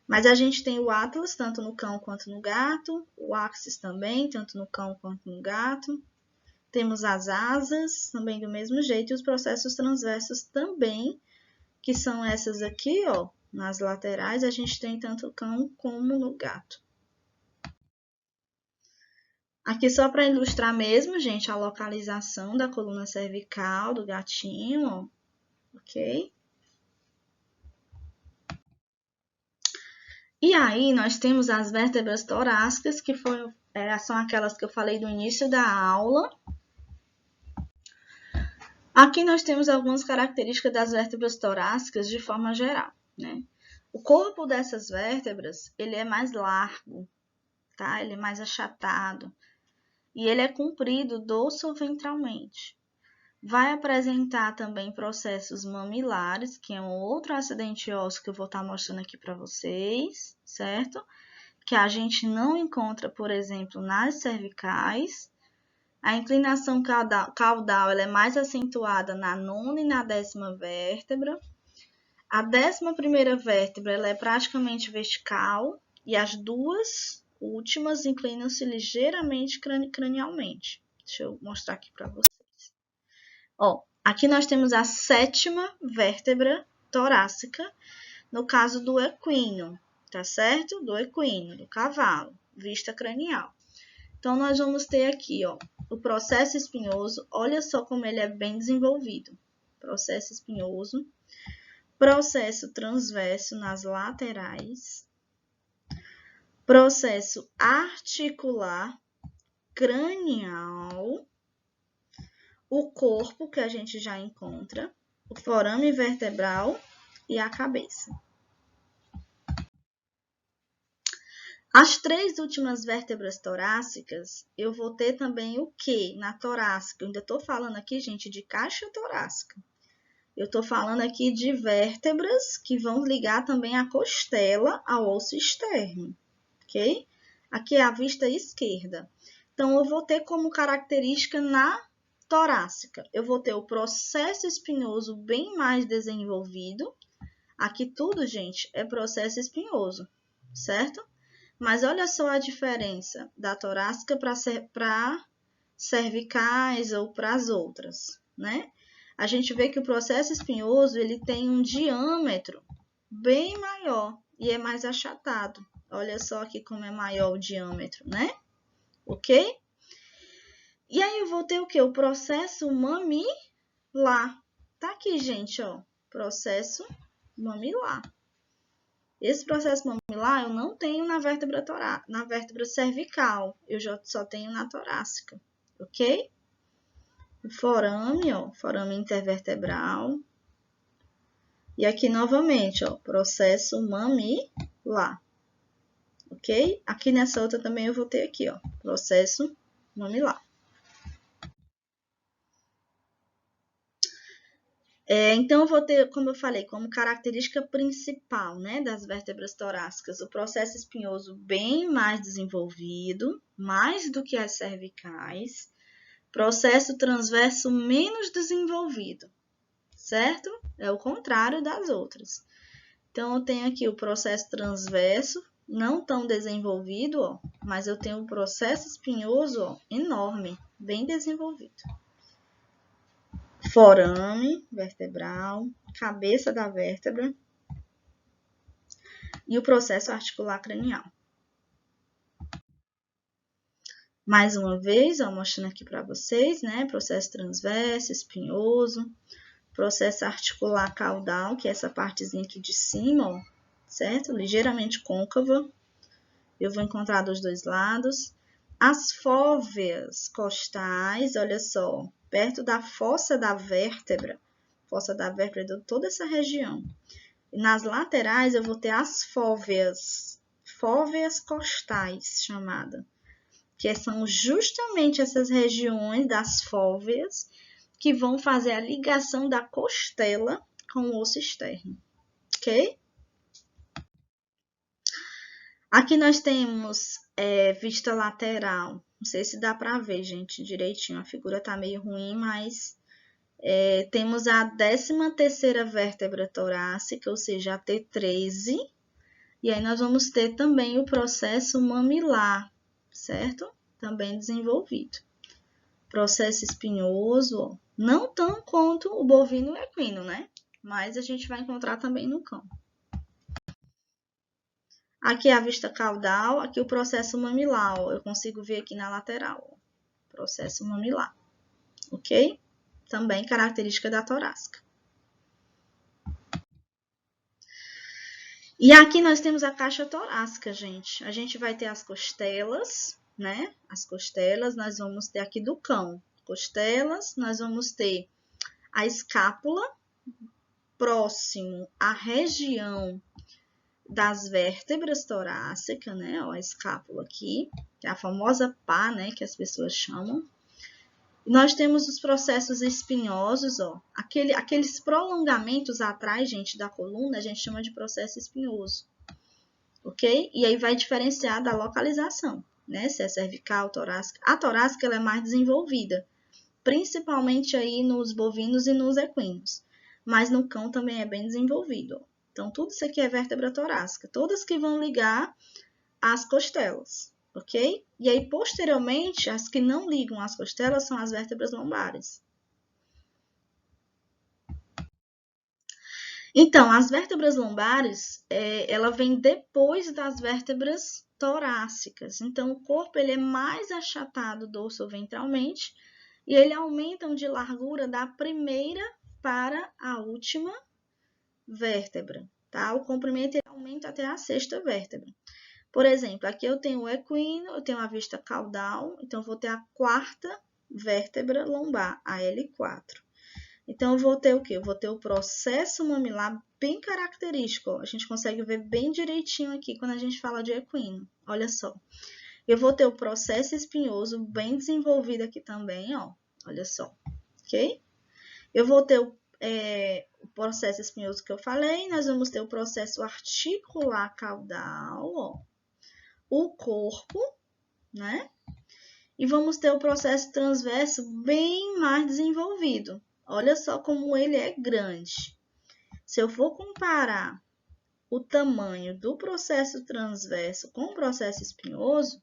Mas a gente tem o atlas, tanto no cão quanto no gato, o axis também, tanto no cão quanto no gato. Temos as asas, também do mesmo jeito, e os processos transversos também, que são essas aqui, ó, nas laterais, a gente tem tanto no cão como no gato. Aqui só para ilustrar mesmo, gente, a localização da coluna cervical do gatinho, ó, ok? E aí, nós temos as vértebras torácicas, que são aquelas que eu falei no início da aula, Aqui nós temos algumas características das vértebras torácicas de forma geral, né? O corpo dessas vértebras, ele é mais largo, tá? Ele é mais achatado e ele é comprido dorsoventralmente. Vai apresentar também processos mamilares, que é um outro acidente ósseo que eu vou estar mostrando aqui para vocês, certo? Que a gente não encontra, por exemplo, nas cervicais. A inclinação caudal ela é mais acentuada na 9ª e na 10ª vértebra. A 11ª vértebra ela é praticamente vertical e as duas últimas inclinam-se ligeiramente cranialmente. Deixa eu mostrar aqui para vocês. Ó, aqui nós temos a 7ª vértebra torácica, no caso do equino, tá certo? Do equino, do cavalo, vista cranial. Então, nós vamos ter aqui, ó, o processo espinhoso. Olha só como ele é bem desenvolvido. Processo espinhoso. Processo transverso nas laterais. Processo articular cranial. O corpo, que a gente já encontra. O forame vertebral e a cabeça. As 3 últimas vértebras torácicas, eu vou ter também o que na torácica? Eu ainda estou falando aqui, gente, de caixa torácica. Eu estou falando aqui de vértebras que vão ligar também a costela ao osso externo, ok? Aqui é a vista esquerda. Então, eu vou ter como característica na torácica, eu vou ter o processo espinhoso bem mais desenvolvido. Aqui tudo, gente, é processo espinhoso, certo? Mas olha só a diferença da torácica para cervicais ou para as outras, né? A gente vê que o processo espinhoso ele tem um diâmetro bem maior e é mais achatado. Olha só aqui como é maior o diâmetro, né? Ok? E aí eu vou ter o quê? O processo mamilar. Tá aqui, gente, ó. Processo mamilar. Esse processo mamilar eu não tenho na vértebra cervical, eu só tenho na torácica, ok? O forame, ó, forame intervertebral. E aqui novamente, ó, processo mamilar, ok? Aqui nessa outra também eu vou ter aqui, ó, processo mamilar. Então, eu vou ter, como eu falei, como característica principal, né, das vértebras torácicas, o processo espinhoso bem mais desenvolvido, mais do que as cervicais, processo transverso menos desenvolvido, certo? É o contrário das outras. Então, eu tenho aqui o processo transverso, não tão desenvolvido, ó, mas eu tenho um processo espinhoso, ó, enorme, bem desenvolvido. Forame vertebral, cabeça da vértebra e o processo articular cranial. Mais uma vez, ó, mostrando aqui para vocês, né? Processo transverso, espinhoso, processo articular caudal, que é essa partezinha aqui de cima, ó, certo? Ligeiramente côncava. Eu vou encontrar dos dois lados. As fóveas costais, olha só, perto da fossa da vértebra de toda essa região. E nas laterais eu vou ter as fóveas costais, chamada, que são justamente essas regiões das fóveas que vão fazer a ligação da costela com o osso externo, ok? Aqui nós temos vista lateral. Não sei se dá para ver, gente, direitinho. A figura tá meio ruim, mas temos a 13ª vértebra torácica, ou seja, a T13. E aí nós vamos ter também o processo mamilar, certo? Também desenvolvido. Processo espinhoso, ó, não tão quanto o bovino e o equino, né? Mas a gente vai encontrar também no cão. Aqui é a vista caudal, aqui o processo mamilar, ó, eu consigo ver aqui na lateral, ó, processo mamilar, ok? Também característica da torácica. E aqui nós temos a caixa torácica, gente. A gente vai ter as costelas, né? As costelas, nós vamos ter aqui do cão. Costelas, nós vamos ter a escápula, próximo à região das vértebras torácicas, né? Ó, a escápula aqui, que é a famosa pá, né? Que as pessoas chamam. Nós temos os processos espinhosos, ó. Aqueles prolongamentos atrás, gente, da coluna, a gente chama de processo espinhoso. Ok? E aí vai diferenciar da localização, né? Se é cervical, torácica. A torácica, ela é mais desenvolvida, principalmente aí nos bovinos e nos equinos. Mas no cão também é bem desenvolvido, ó. Então, tudo isso aqui é vértebra torácica. Todas que vão ligar às costelas, ok? E aí, posteriormente, as que não ligam às costelas são as vértebras lombares. Então, as vértebras lombares, ela vem depois das vértebras torácicas. Então, o corpo ele é mais achatado dorsoventralmente e ele aumenta de largura da primeira para a última vértebra, tá? O comprimento ele aumenta até a sexta vértebra. Por exemplo, aqui eu tenho o equino, eu tenho a vista caudal, então eu vou ter a quarta vértebra lombar, a L4. Então, eu vou ter o quê? Eu vou ter o processo mamilar bem característico, ó. A gente consegue ver bem direitinho aqui quando a gente fala de equino. Olha só. Eu vou ter o processo espinhoso bem desenvolvido aqui também, ó. Olha só, ok? Eu vou ter o processo espinhoso que eu falei, nós vamos ter o processo articular caudal, ó. O corpo, né? E vamos ter o processo transverso bem mais desenvolvido. Olha só como ele é grande. Se eu for comparar o tamanho do processo transverso com o processo espinhoso,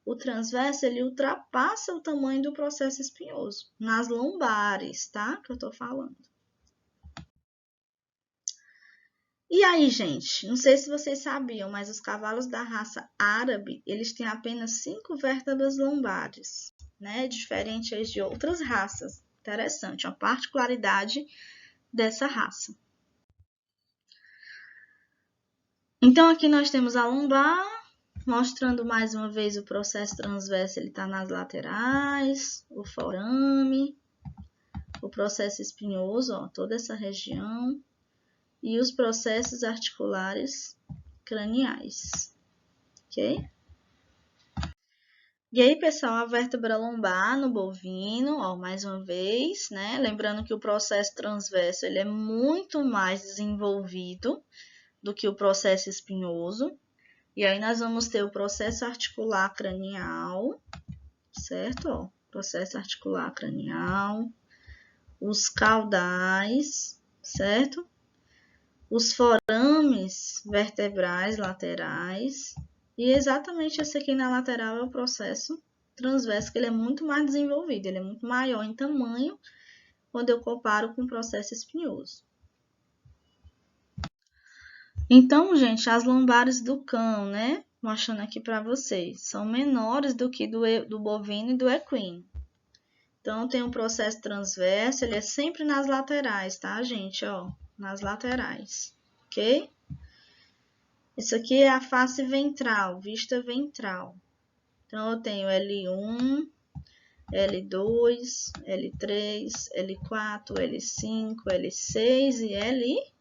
o transverso ele ultrapassa o tamanho do processo espinhoso, nas lombares, tá? Que eu tô falando. E aí, gente, não sei se vocês sabiam, mas os cavalos da raça árabe, eles têm apenas 5 vértebras lombares, né? Diferente de outras raças. Interessante, uma particularidade dessa raça. Então, aqui nós temos a lombar, mostrando mais uma vez o processo transverso, ele está nas laterais, o forame, o processo espinhoso, ó, toda essa região, e os processos articulares craniais, ok? E aí, pessoal, a vértebra lombar no bovino, ó, mais uma vez, né? Lembrando que o processo transverso, ele é muito mais desenvolvido do que o processo espinhoso. E aí, nós vamos ter o processo articular cranial, certo? Ó, processo articular cranial, os caudais, certo? Os forames vertebrais laterais. E exatamente esse aqui na lateral é o processo transverso, que ele é muito mais desenvolvido, ele é muito maior em tamanho quando eu comparo com o processo espinhoso. Então, gente, as lombares do cão, né? Mostrando aqui para vocês, são menores do que do bovino e do equino. Então, tem um processo transverso, ele é sempre nas laterais, tá, gente? Ó, nas laterais, ok? Isso aqui é a face ventral, vista ventral. Então, eu tenho L1, L2, L3, L4, L5, L6 e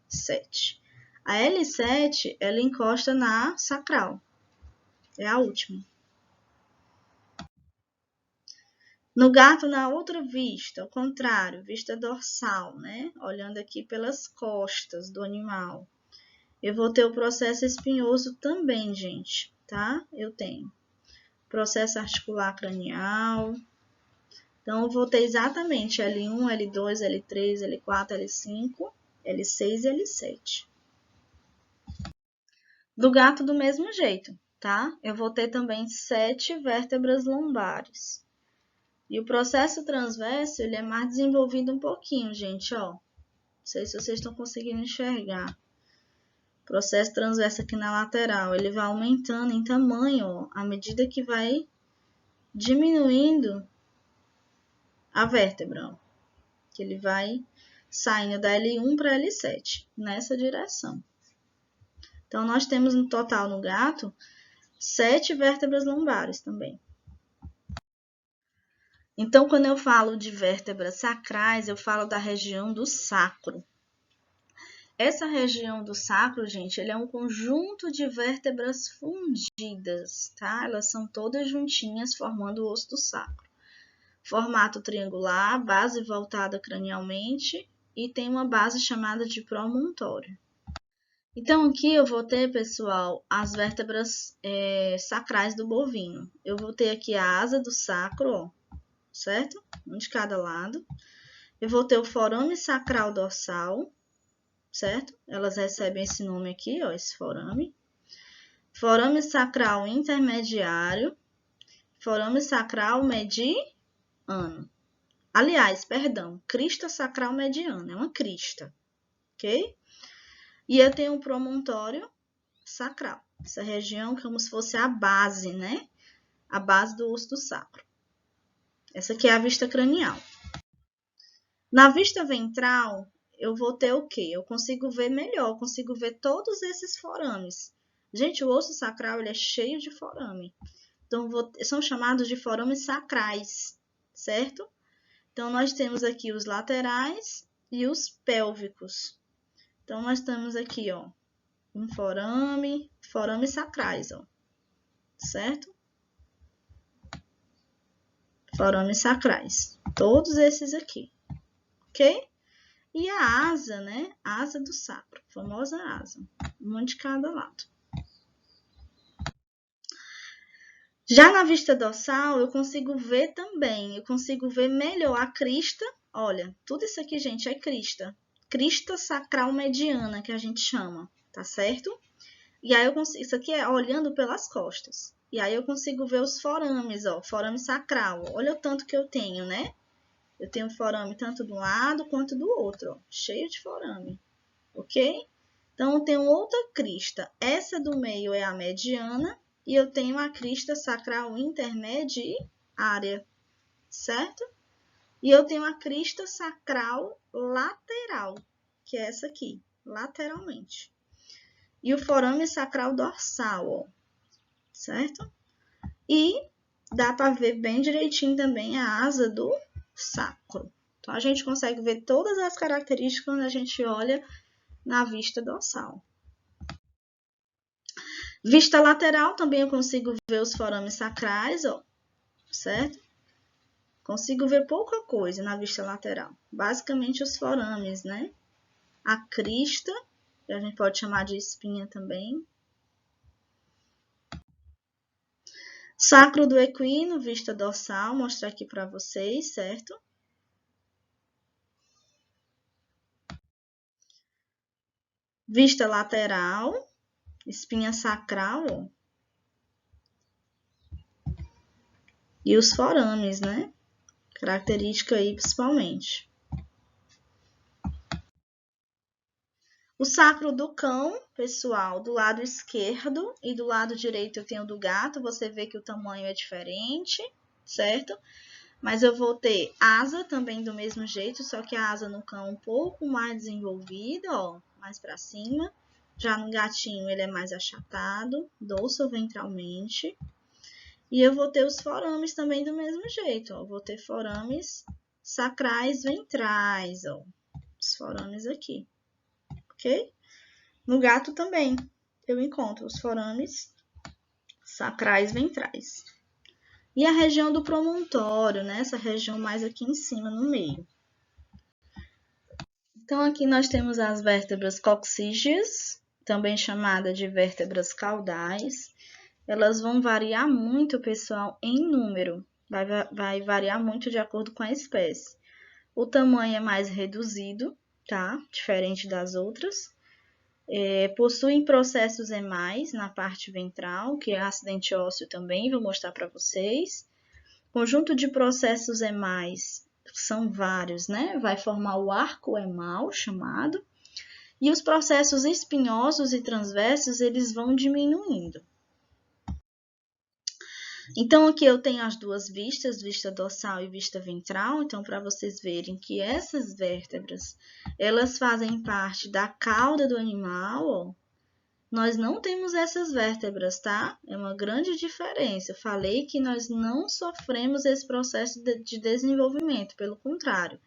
L7. A L7, ela encosta na sacral. É a última. No gato, na outra vista, ao contrário, vista dorsal, né? Olhando aqui pelas costas do animal. Eu vou ter o processo espinhoso também, gente, tá? Eu tenho processo articular cranial. Então, eu vou ter exatamente L1, L2, L3, L4, L5, L6 e L7. Do gato, do mesmo jeito, tá? Eu vou ter também 7 vértebras lombares. E o processo transverso, ele é mais desenvolvido um pouquinho, gente, ó. Não sei se vocês estão conseguindo enxergar. O processo transverso aqui na lateral, ele vai aumentando em tamanho, ó, à medida que vai diminuindo a vértebra, ó. Que ele vai saindo da L1 para L7, nessa direção. Então, nós temos no total no gato 7 vértebras lombares também. Então, quando eu falo de vértebras sacrais, eu falo da região do sacro. Essa região do sacro, gente, ele é um conjunto de vértebras fundidas, tá? Elas são todas juntinhas, formando o osso do sacro. Formato triangular, base voltada cranialmente e tem uma base chamada de promontório. Então, aqui eu vou ter, pessoal, as vértebras sacrais do bovino. Eu vou ter aqui a asa do sacro, ó, certo? Um de cada lado. Eu vou ter o forame sacral dorsal, certo? Elas recebem esse nome aqui, ó, esse forame. Forame sacral intermediário. Forame sacral mediano. Aliás, perdão, crista sacral mediana, é uma crista, ok? E eu tenho um promontório sacral, essa região como se fosse a base, né? A base do osso do sacro. Essa aqui é a vista cranial. Na vista ventral, eu vou ter o quê? Eu consigo ver melhor, eu consigo ver todos esses forames. Gente, o osso sacral ele é cheio de forame. Então, são chamados de forames sacrais, certo? Então, nós temos aqui os laterais e os pélvicos. Então, nós temos aqui, ó, um forame sacrais, ó, certo? Forames sacrais. Todos esses aqui, ok? E a asa, né? A asa do sacro, a famosa asa. Uma de cada lado. Já na vista dorsal, eu consigo ver também, eu consigo ver melhor a crista. Olha, tudo isso aqui, gente, é crista. Crista sacral mediana, que a gente chama, tá certo? E aí, isso aqui é olhando pelas costas. E aí, eu consigo ver os forames, ó, forame sacral. Olha o tanto que eu tenho, né? Eu tenho forame tanto de um lado quanto do outro, ó, cheio de forame, ok? Então, eu tenho outra crista. Essa do meio é a mediana. E eu tenho a crista sacral intermediária, certo? E eu tenho a crista sacral lateral, que é essa aqui, lateralmente. E o forame sacral dorsal, ó, certo? E dá para ver bem direitinho também a asa do sacro. Então, a gente consegue ver todas as características quando a gente olha na vista dorsal. Vista lateral, também eu consigo ver os forames sacrais, ó, certo? Consigo ver pouca coisa na vista lateral. Basicamente os forames, né? A crista, que a gente pode chamar de espinha também. Sacro do equino, vista dorsal, vou mostrar aqui para vocês, certo? Vista lateral, espinha sacral, ó. E os forames, né? Característica aí principalmente. O sacro do cão, pessoal, do lado esquerdo e do lado direito eu tenho do gato. Você vê que o tamanho é diferente, certo? Mas eu vou ter asa também do mesmo jeito, só que a asa no cão é um pouco mais desenvolvida, ó, mais para cima. Já no gatinho ele é mais achatado, dorso-ventralmente. E eu vou ter os forames também do mesmo jeito, ó. Vou ter forames sacrais ventrais, ó. Os forames aqui, ok? No gato também eu encontro os forames sacrais ventrais. E a região do promontório, né? Essa região mais aqui em cima, no meio. Então, aqui nós temos as vértebras coxígeas, também chamada de vértebras caudais. Elas vão variar muito, pessoal, em número. Vai variar muito de acordo com a espécie. O tamanho é mais reduzido, tá? Diferente das outras. Possuem processos emais na parte ventral, que é acidente ósseo também, vou mostrar para vocês. Conjunto de processos emais são vários, né? Vai formar o arco emal, chamado. E os processos espinhosos e transversos, eles vão diminuindo. Então, aqui eu tenho as duas vistas, vista dorsal e vista ventral. Então, para vocês verem que essas vértebras, elas fazem parte da cauda do animal, ó, nós não temos essas vértebras, tá? É uma grande diferença. Eu falei que nós não sofremos esse processo de desenvolvimento, pelo contrário.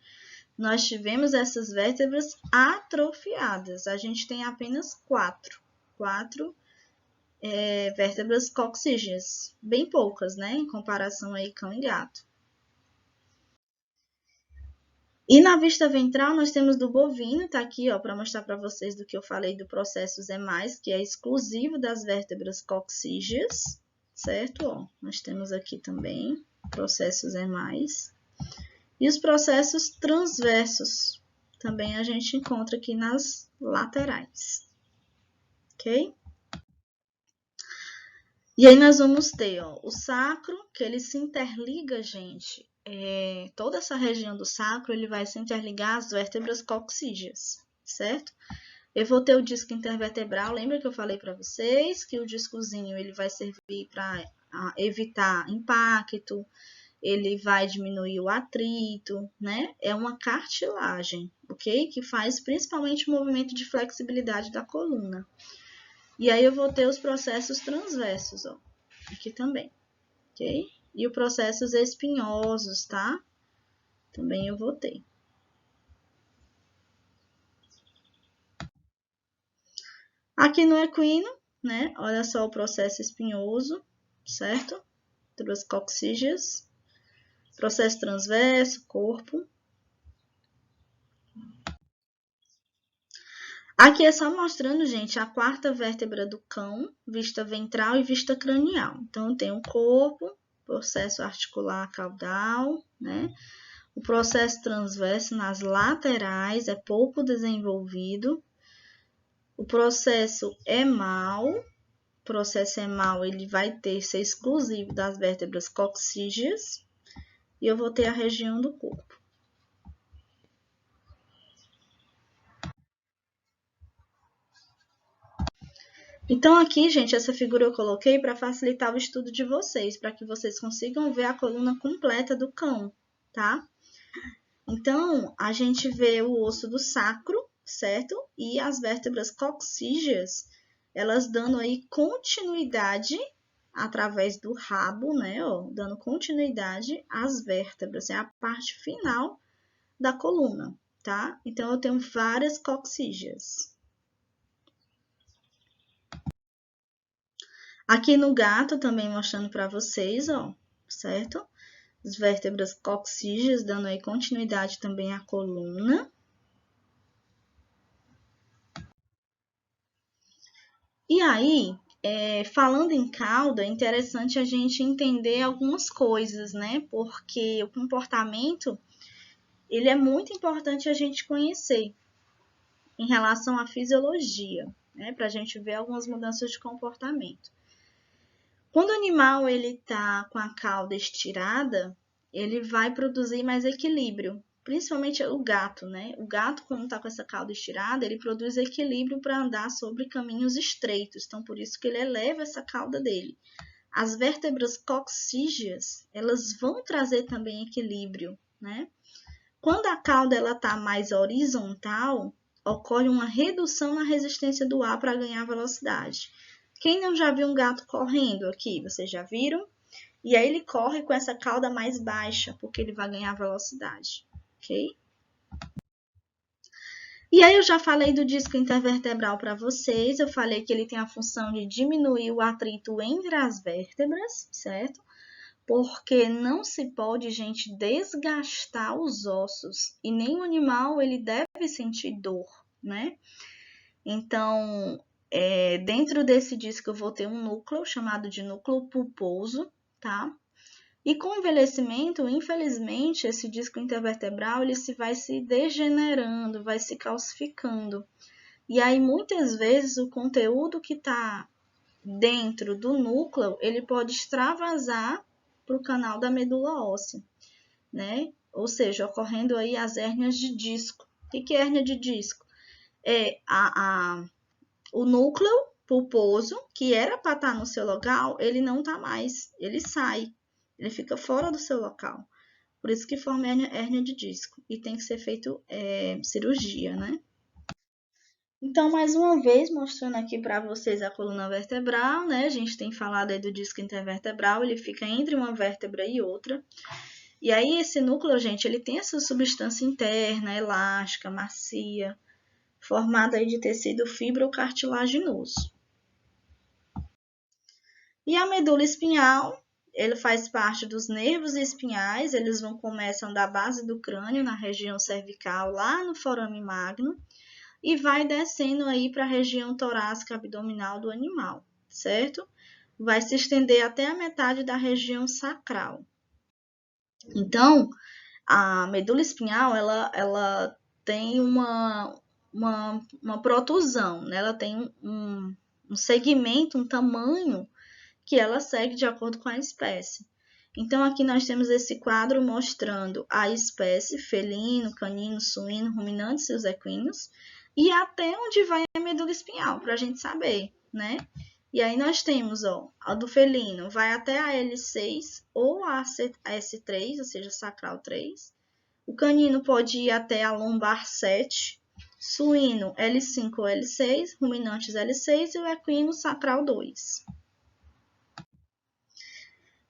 Nós tivemos essas vértebras atrofiadas. A gente tem apenas quatro vértebras coxígeas, bem poucas, né? Em comparação aí cão e gato. E na vista ventral nós temos do bovino, tá aqui, ó, para mostrar para vocês do que eu falei do processo zemais, que é exclusivo das vértebras coxígeas, certo? Ó, nós temos aqui também processos zemais. E os processos transversos, também a gente encontra aqui nas laterais, ok? E aí nós vamos ter, ó, o sacro, que ele se interliga, gente. Toda essa região do sacro, ele vai se interligar às vértebras coxígeas, certo? Eu vou ter o disco intervertebral, lembra que eu falei para vocês que o discozinho ele vai servir para evitar impacto, ele vai diminuir o atrito, né? É uma cartilagem, ok? Que faz principalmente o movimento de flexibilidade da coluna. E aí eu vou ter os processos transversos, ó, aqui também, ok? E os processos espinhosos, tá? Também eu vou ter. Aqui no equino, né? Olha só o processo espinhoso, certo? Duas coxígeas. Processo transverso, corpo. Aqui é só mostrando, gente, a quarta vértebra do cão, vista ventral e vista cranial. Então, tem o corpo, processo articular caudal, né? O processo transverso nas laterais é pouco desenvolvido. O processo emal, ele vai ser exclusivo das vértebras coxígeas. E eu vou ter a região do corpo. Então, aqui, gente, essa figura eu coloquei para facilitar o estudo de vocês, para que vocês consigam ver a coluna completa do cão, tá? Então, a gente vê o osso do sacro, certo? E as vértebras coxígeas, elas dando aí continuidade através do rabo, né? Ó, dando continuidade às vértebras, é a parte final da coluna, tá? Então, eu tenho várias coxígeas. Aqui no gato, também mostrando para vocês, ó, certo? As vértebras coxígeas, dando aí continuidade também à coluna. E aí, falando em cauda, é interessante a gente entender algumas coisas, né? Porque o comportamento, ele é muito importante a gente conhecer em relação à fisiologia, né? Para a gente ver algumas mudanças de comportamento. Quando o animal ele tá com a cauda estirada, ele vai produzir mais equilíbrio, principalmente o gato, né? O gato, quando tá com essa cauda estirada, ele produz equilíbrio para andar sobre caminhos estreitos, então por isso que ele eleva essa cauda dele. As vértebras coxígeas, elas vão trazer também equilíbrio, né? Quando a cauda ela tá mais horizontal, ocorre uma redução na resistência do ar para ganhar velocidade. Quem não já viu um gato correndo aqui? Vocês já viram? E aí ele corre com essa cauda mais baixa, porque ele vai ganhar velocidade, ok? E aí eu já falei do disco intervertebral para vocês, eu falei que ele tem a função de diminuir o atrito entre as vértebras, certo? Porque não se pode, gente, desgastar os ossos, e nenhum animal ele deve sentir dor, né? Então, dentro desse disco eu vou ter um núcleo chamado de núcleo pulposo, tá? E com o envelhecimento, infelizmente, esse disco intervertebral ele vai se degenerando, vai se calcificando. E aí, muitas vezes, o conteúdo que está dentro do núcleo, ele pode extravasar para o canal da medula óssea, né? Ou seja, ocorrendo aí as hérnias de disco. O que é hérnia de disco? É o núcleo pulposo, que era para estar no seu local, ele não está mais, ele sai, ele fica fora do seu local. Por isso que forma hérnia de disco. E tem que ser feito cirurgia, né? Então, mais uma vez, mostrando aqui para vocês a coluna vertebral, né? A gente tem falado aí do disco intervertebral, ele fica entre uma vértebra e outra. E aí, esse núcleo, gente, ele tem essa substância interna, elástica, macia, formada aí de tecido fibrocartilaginoso. E a medula espinhal, ele faz parte dos nervos espinhais, eles começam da base do crânio, na região cervical, lá no forame magno, e vai descendo aí para a região torácica abdominal do animal, certo? Vai se estender até a metade da região sacral. Então, a medula espinhal, ela tem uma protusão, né? Ela tem um segmento, um tamanho que ela segue de acordo com a espécie. Então, aqui nós temos esse quadro mostrando a espécie felino, canino, suíno, ruminantes e os equinos, e até onde vai a medula espinhal, para a gente saber, né? E aí nós temos, ó, a do felino vai até a L6 ou a S3, ou seja, sacral 3. O canino pode ir até a lombar 7, suíno L5 ou L6, ruminantes L6 e o equino sacral 2.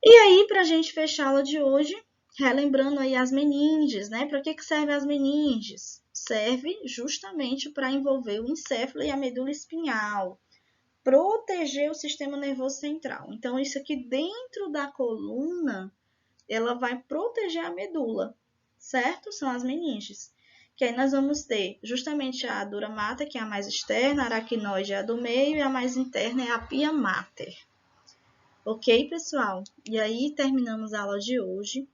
E aí, para a gente fechar a aula de hoje, relembrando aí as meninges, né? Para que servem as meninges? Serve justamente para envolver o encéfalo e a medula espinhal, proteger o sistema nervoso central. Então, isso aqui dentro da coluna, ela vai proteger a medula, certo? São as meninges. Que aí nós vamos ter justamente a dura mater, que é a mais externa, a aracnoide é a do meio e a mais interna é a pia mater. Ok, pessoal? E aí terminamos a aula de hoje.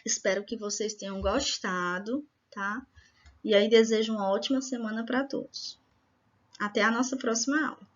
Espero que vocês tenham gostado, tá? E aí desejo uma ótima semana para todos. Até a nossa próxima aula.